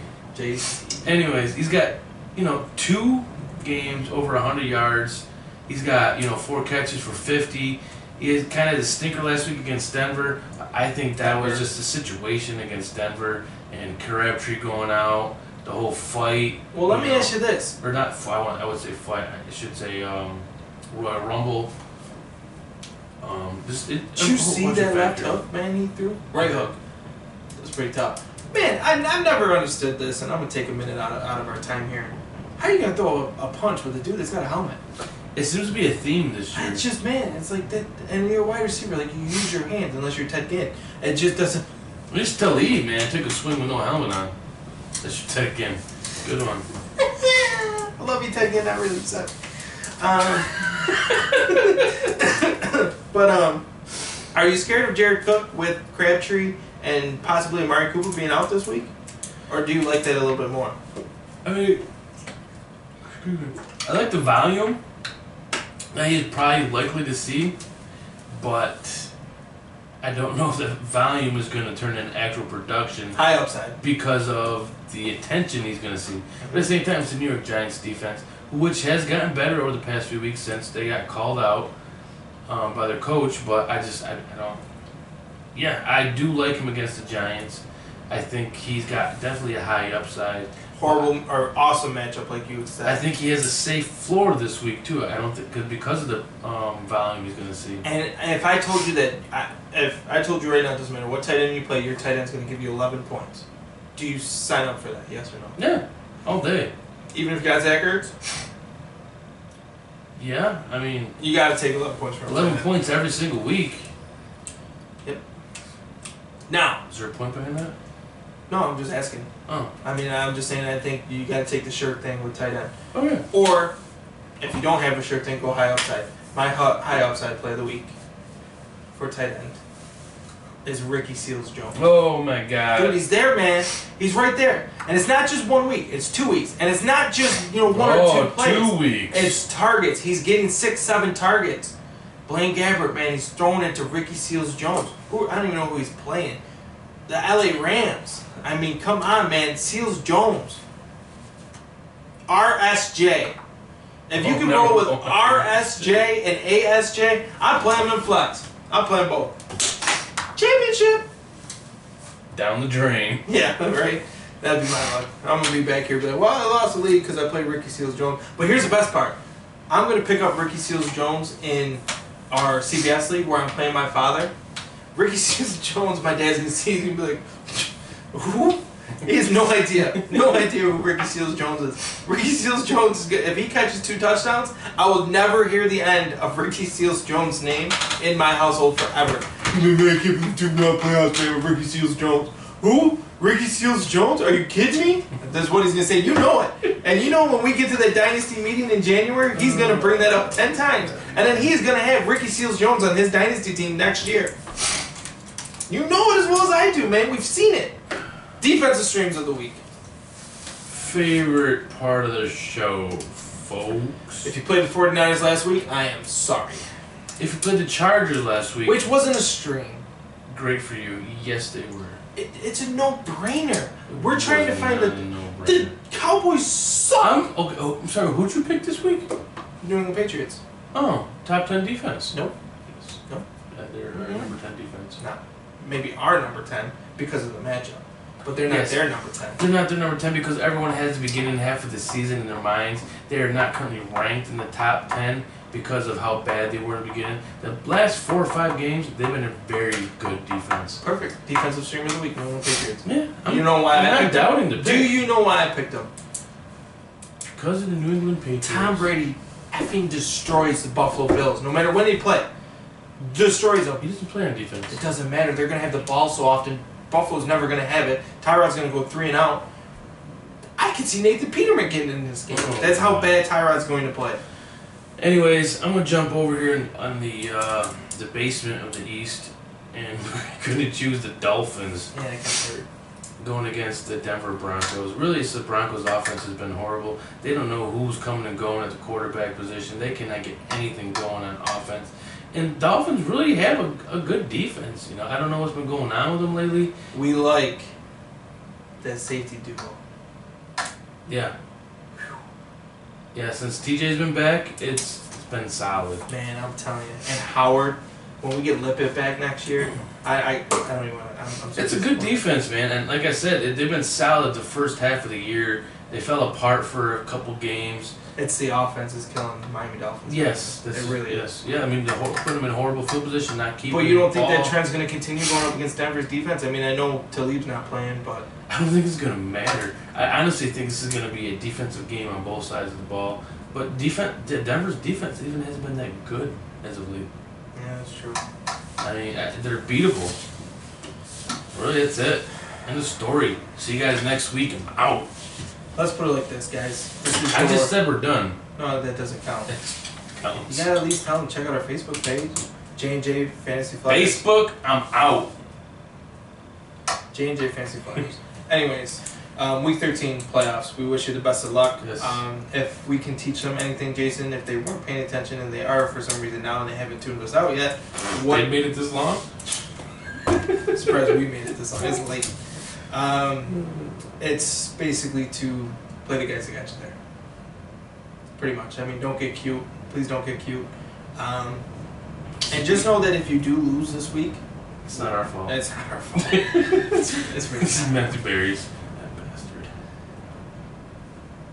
[SPEAKER 1] Anyways,
[SPEAKER 2] he's got, 2 games over 100 yards. He's got, 4 catches for 50. He had kind of the stinker last week against Denver. I think that was just a situation against Denver and Crabtree going out, the whole fight.
[SPEAKER 1] Well, let me ask you this.
[SPEAKER 2] Or not fight, I would say fight. I should say Royal Rumble.
[SPEAKER 1] Did you see that left hook, man, he threw? Right hook. It was pretty tough. Man, I've never understood this, and I'm going to take a minute out of our time here. How are you going to throw a punch with a dude that's got a helmet?
[SPEAKER 2] It seems to be a theme this year.
[SPEAKER 1] It's just, man, it's like that. And you're a wide receiver, like you use your hands unless you're Ted Ginn. It just doesn't.
[SPEAKER 2] Just Talib, man, took a swing with no helmet on. That's your Ted Ginn. Good one.
[SPEAKER 1] I love you, Ted Ginn. Not really upset. But are you scared of Jared Cook with Crabtree and possibly Amari Cooper being out this week, or do you like that a little bit more?
[SPEAKER 2] I like the volume that he's probably likely to see, but I don't know if the volume is going to turn into actual production.
[SPEAKER 1] High upside.
[SPEAKER 2] Because of the attention he's going to see. But at the same time, it's the New York Giants defense, which has gotten better over the past few weeks since they got called out by their coach, but I don't. Yeah, I do like him against the Giants. I think he's got definitely a high upside.
[SPEAKER 1] Horrible or awesome matchup, like you would say.
[SPEAKER 2] I think he has a safe floor this week too. I don't think because of the volume he's going to see.
[SPEAKER 1] And if I told you that, if I told you right now, it doesn't matter what tight end you play, your tight end's going to give you 11 points. Do you sign up for that? Yes or no?
[SPEAKER 2] Yeah, all day.
[SPEAKER 1] Even if you got Zach Ertz?
[SPEAKER 2] Yeah, I mean,
[SPEAKER 1] you got to take 11 points from
[SPEAKER 2] 11 points every single week.
[SPEAKER 1] Yep. Now,
[SPEAKER 2] is there a point behind that?
[SPEAKER 1] No, I'm just asking.
[SPEAKER 2] Oh.
[SPEAKER 1] I mean, I'm just saying I think you got to take the shirt thing with tight end.
[SPEAKER 2] Oh, yeah.
[SPEAKER 1] Or, if you don't have a shirt thing, go high upside. My high upside play of the week for tight end is Ricky Seals-Jones.
[SPEAKER 2] Oh, my God.
[SPEAKER 1] Dude, he's there, man. He's right there. And it's not just 1 week. It's 2 weeks. And it's not just, 1 or 2 plays.
[SPEAKER 2] 2 weeks.
[SPEAKER 1] It's targets. He's getting 6, 7 targets. Blaine Gabbert, man, he's throwing it to Ricky Seals-Jones. I don't even know who he's playing. The LA Rams. I mean, come on, man. Seals-Jones. RSJ. If you can roll with RSJ and ASJ, I'm playing them in flex. I'm playing both. Championship.
[SPEAKER 2] Down the drain.
[SPEAKER 1] Yeah, right? That'd be my luck. I'm going to be back here and be like, well, I lost the league because I played Ricky Seals-Jones. But here's the best part. I'm going to pick up Ricky Seals-Jones in our CBS league where I'm playing my father. Ricky Seals-Jones, my dad's going to see, he's going to be like, who? He has no idea. No idea who Ricky Seals-Jones is. Ricky Seals-Jones is good. If he catches 2 touchdowns, I will never hear the end of Ricky Seals-Jones' name in my household forever. Man, I can't believe you not playoffs playing with Ricky Seals-Jones. Who? Ricky Seals-Jones? Are you kidding me? That's what he's going to say. You know it. And you know when we get to the Dynasty meeting in January, he's going to bring that up 10 times. And then he's going to have Ricky Seals-Jones on his Dynasty team next year. You know it as well as I do, man. We've seen it. Defensive streams of the week.
[SPEAKER 2] Favorite part of the show, folks.
[SPEAKER 1] If you played the 49ers last week, I am sorry.
[SPEAKER 2] If you played the Chargers last week,
[SPEAKER 1] which wasn't a strain.
[SPEAKER 2] great for you. Yes, they were.
[SPEAKER 1] It's a no-brainer. We're trying to find the
[SPEAKER 2] no-brainer.
[SPEAKER 1] Cowboys suck.
[SPEAKER 2] I'm sorry. Who'd you pick this week?
[SPEAKER 1] New England Patriots.
[SPEAKER 2] Oh, top 10 defense.
[SPEAKER 1] Nope.
[SPEAKER 2] Yes.
[SPEAKER 1] Nope.
[SPEAKER 2] They're our number 10 defense.
[SPEAKER 1] Not maybe our number 10 because of the matchup, but they're not their number 10.
[SPEAKER 2] They're not their number 10 because everyone has the beginning half of the season in their minds. They are not currently ranked in the top 10 because of how bad they were in the beginning. The last 4 or 5 games, they've been a very good defense.
[SPEAKER 1] Perfect. Defensive stream of the week, New England Patriots.
[SPEAKER 2] Yeah.
[SPEAKER 1] You know why
[SPEAKER 2] I'm
[SPEAKER 1] I
[SPEAKER 2] not
[SPEAKER 1] picked
[SPEAKER 2] doubting
[SPEAKER 1] them?
[SPEAKER 2] the
[SPEAKER 1] Do
[SPEAKER 2] pick.
[SPEAKER 1] you know why I picked them?
[SPEAKER 2] Because of the New England Patriots.
[SPEAKER 1] Tom Brady effing destroys the Buffalo Bills. No matter when they play. Destroys them.
[SPEAKER 2] He doesn't play on defense.
[SPEAKER 1] It doesn't matter. They're going to have the ball so often. Buffalo's never going to have it. Tyrod's going to go 3 and out. I could see Nathan Peterman getting in this game.
[SPEAKER 2] Oh,
[SPEAKER 1] That's how
[SPEAKER 2] God.
[SPEAKER 1] bad Tyrod's going to play.
[SPEAKER 2] Anyways, I'm gonna jump over here on the basement of the East, and we're gonna choose the Dolphins
[SPEAKER 1] Yeah, that got hurt.
[SPEAKER 2] going against the Denver Broncos. Really, it's the Broncos' offense has been horrible. They don't know who's coming and going at the quarterback position. They cannot get anything going on offense. And Dolphins really have a good defense. You know, I don't know what's been going on with them lately.
[SPEAKER 1] We like that safety duo.
[SPEAKER 2] Yeah. Yeah, since TJ's been back, it's been solid.
[SPEAKER 1] Man, I'm telling you. And Howard, when we get Lippett back next year, I don't even want to. I'm so
[SPEAKER 2] It's a good
[SPEAKER 1] disappointed.
[SPEAKER 2] defense, man. And like I said, they've been solid the first half of the year. They fell apart for a couple games.
[SPEAKER 1] It's the offense is killing the Miami Dolphins.
[SPEAKER 2] Yes,
[SPEAKER 1] it really is.
[SPEAKER 2] yes. Yeah, I mean, put them in horrible field position, not keeping.
[SPEAKER 1] But you don't think
[SPEAKER 2] the
[SPEAKER 1] that
[SPEAKER 2] ball.
[SPEAKER 1] trend's going to continue going up against Denver's defense? I mean, I know Talib's not playing, but
[SPEAKER 2] I don't think it's gonna matter. I honestly think this is gonna be a defensive game on both sides of the ball. But Denver's defense even hasn't been that good as of late.
[SPEAKER 1] yeah, that's true.
[SPEAKER 2] I mean, they're beatable. Really, that's it. End of story. See you guys next week. I'm out.
[SPEAKER 1] Let's put it like this, guys. This is
[SPEAKER 2] I just
[SPEAKER 1] for-
[SPEAKER 2] said we're done.
[SPEAKER 1] no, that doesn't count.
[SPEAKER 2] It counts.
[SPEAKER 1] You gotta at least tell them check out our Facebook page, J&J Fantasy Flyers.
[SPEAKER 2] Facebook, I'm out.
[SPEAKER 1] J&J Fantasy Flyers. Anyways, week 13 playoffs. We wish you the best of luck.
[SPEAKER 2] Yes.
[SPEAKER 1] If we can teach them anything, Jason, if they weren't paying attention and they are for some reason now and they haven't tuned us out yet, what
[SPEAKER 2] They made it this long?
[SPEAKER 1] surprised we made it this long. It's late. It's basically to play the guys that got you there. Pretty much. I mean, don't get cute. Please don't get cute. And just know that if you do lose this week,
[SPEAKER 2] It's not our fault.
[SPEAKER 1] it's not our fault. it's really
[SPEAKER 2] This is
[SPEAKER 1] not.
[SPEAKER 2] Matthew Berry's. That bastard.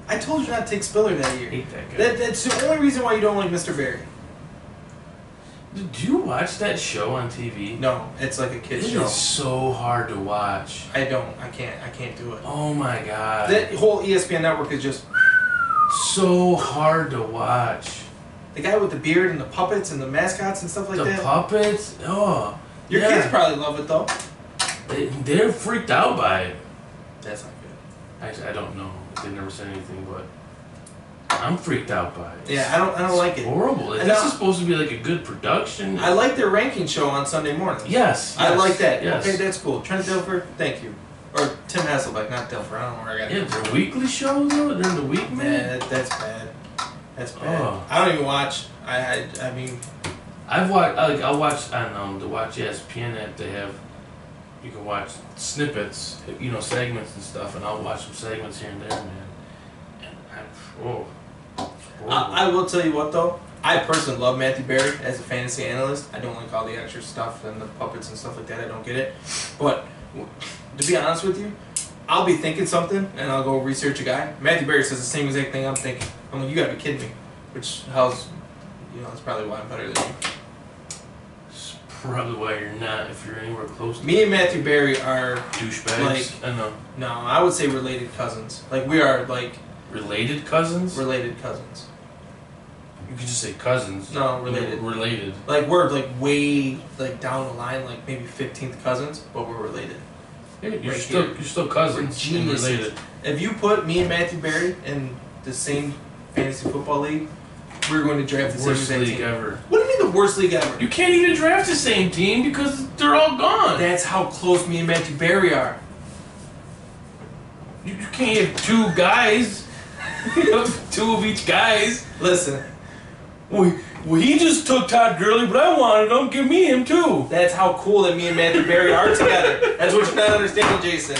[SPEAKER 1] I told you not to take Spiller that
[SPEAKER 2] I
[SPEAKER 1] year.
[SPEAKER 2] hate that guy.
[SPEAKER 1] That's the only reason why you don't like Mr. Barry.
[SPEAKER 2] Did you watch that show on TV?
[SPEAKER 1] No, it's like a
[SPEAKER 2] It
[SPEAKER 1] kid's
[SPEAKER 2] is
[SPEAKER 1] show.
[SPEAKER 2] so hard to watch.
[SPEAKER 1] I don't. I can't do it.
[SPEAKER 2] Oh my god.
[SPEAKER 1] That whole ESPN network is just
[SPEAKER 2] So hard to watch.
[SPEAKER 1] the guy with the beard and the puppets and the mascots and stuff like
[SPEAKER 2] The
[SPEAKER 1] that.
[SPEAKER 2] puppets. Oh.
[SPEAKER 1] Your
[SPEAKER 2] yeah.
[SPEAKER 1] kids probably love it though.
[SPEAKER 2] They're freaked out by it.
[SPEAKER 1] That's not good.
[SPEAKER 2] Actually, I don't know. They never said anything, but I'm freaked out by it.
[SPEAKER 1] Yeah, I don't like it.
[SPEAKER 2] Horrible.
[SPEAKER 1] And
[SPEAKER 2] This
[SPEAKER 1] now-
[SPEAKER 2] is supposed to be like a good production.
[SPEAKER 1] I like their ranking show on Sunday mornings.
[SPEAKER 2] Yes.
[SPEAKER 1] I
[SPEAKER 2] yes,
[SPEAKER 1] like that.
[SPEAKER 2] Yes.
[SPEAKER 1] Okay, that's cool. Trent Dilfer, thank you. Or Tim Hasselbeck, not Dilfer. I don't know where I got it.
[SPEAKER 2] Yeah, their weekly shows though. During the week, man.
[SPEAKER 1] Yeah, that's bad. That's bad.
[SPEAKER 2] Oh.
[SPEAKER 1] I don't even watch. I mean,
[SPEAKER 2] I've watched. I'll watch on the Watch ESPN app. They have. You can watch snippets, you know, segments and stuff, and I'll watch some segments here and there, man. And oh,
[SPEAKER 1] I will tell you what though. I personally love Matthew Berry as a fantasy analyst. I don't like all the extra stuff and the puppets and stuff like that. I don't get it. But to be honest with you, I'll be thinking something and I'll go research a guy. Matthew Berry says the same exact thing I'm thinking. I'm like, you gotta be kidding me. Which how's, that's probably why I'm better than you.
[SPEAKER 2] It's probably why you're not. If you're anywhere close to
[SPEAKER 1] Me and Matthew Berry are
[SPEAKER 2] douchebags. I know.
[SPEAKER 1] no, I would say related cousins. Like we are like
[SPEAKER 2] Related cousins.
[SPEAKER 1] related cousins.
[SPEAKER 2] You could just say cousins.
[SPEAKER 1] No,
[SPEAKER 2] You know,
[SPEAKER 1] related.
[SPEAKER 2] related.
[SPEAKER 1] Like we're like way like down the line, like maybe 15th cousins, but we're related.
[SPEAKER 2] Yeah, you're
[SPEAKER 1] Right
[SPEAKER 2] still
[SPEAKER 1] here.
[SPEAKER 2] you're still cousins.
[SPEAKER 1] We're
[SPEAKER 2] and
[SPEAKER 1] geniuses.
[SPEAKER 2] related.
[SPEAKER 1] If you put me and Matthew Berry in the same fantasy football league, we're going to draft the same
[SPEAKER 2] Worst
[SPEAKER 1] exact
[SPEAKER 2] league
[SPEAKER 1] team.
[SPEAKER 2] ever.
[SPEAKER 1] What do you mean the worst league ever?
[SPEAKER 2] You can't even draft the same team because they're all gone.
[SPEAKER 1] That's how close me and Matthew Berry are.
[SPEAKER 2] You can't have two guys. You have two of each guys.
[SPEAKER 1] Listen,
[SPEAKER 2] Well, well, he just took Todd Gurley, but I wanted him. Give me him too.
[SPEAKER 1] That's how cool that me and Matthew Berry are together. That's what you're not understanding, Jason.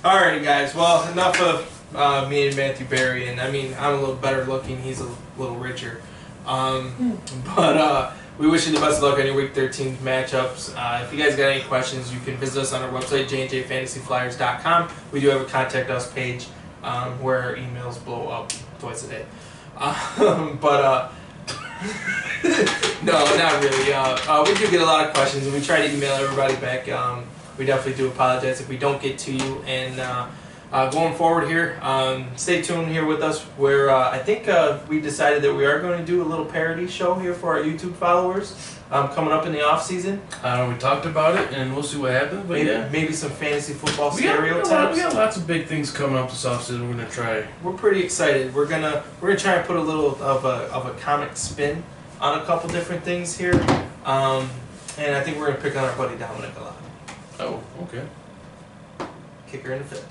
[SPEAKER 1] Alrighty, guys. Well, enough of me and Matthew Berry. And I mean, I'm a little better looking. He's a little richer. But we wish you the best of luck on your Week 13 matchups. If you guys got any questions, you can visit us on our website, jnjfantasyflyers.com. We do have a contact us page where our emails blow up twice a day. But no, not really. We do get a lot of questions, and we try to email everybody back. We definitely do apologize if we don't get to you. And going forward here, stay tuned here with us, where I think we decided that we are going to do a little parody show here for our YouTube followers coming up in the off season.
[SPEAKER 2] We talked about it, and we'll see what happens. But
[SPEAKER 1] Maybe some fantasy football
[SPEAKER 2] we got
[SPEAKER 1] stereotypes.
[SPEAKER 2] we got lots of big things coming up this off season. We're gonna try.
[SPEAKER 1] We're pretty excited. We're gonna try and put a little of a comic spin on a couple different things here, and I think we're gonna pick on our buddy Dominic a lot.
[SPEAKER 2] Oh, okay.
[SPEAKER 1] Kicker in the fifth.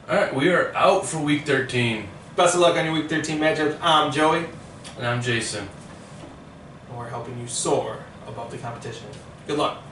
[SPEAKER 2] All right, we are out for Week 13.
[SPEAKER 1] Best of luck on your Week 13 matchups. I'm Joey.
[SPEAKER 2] And I'm Jason.
[SPEAKER 1] And we're helping you soar above the competition. Good luck.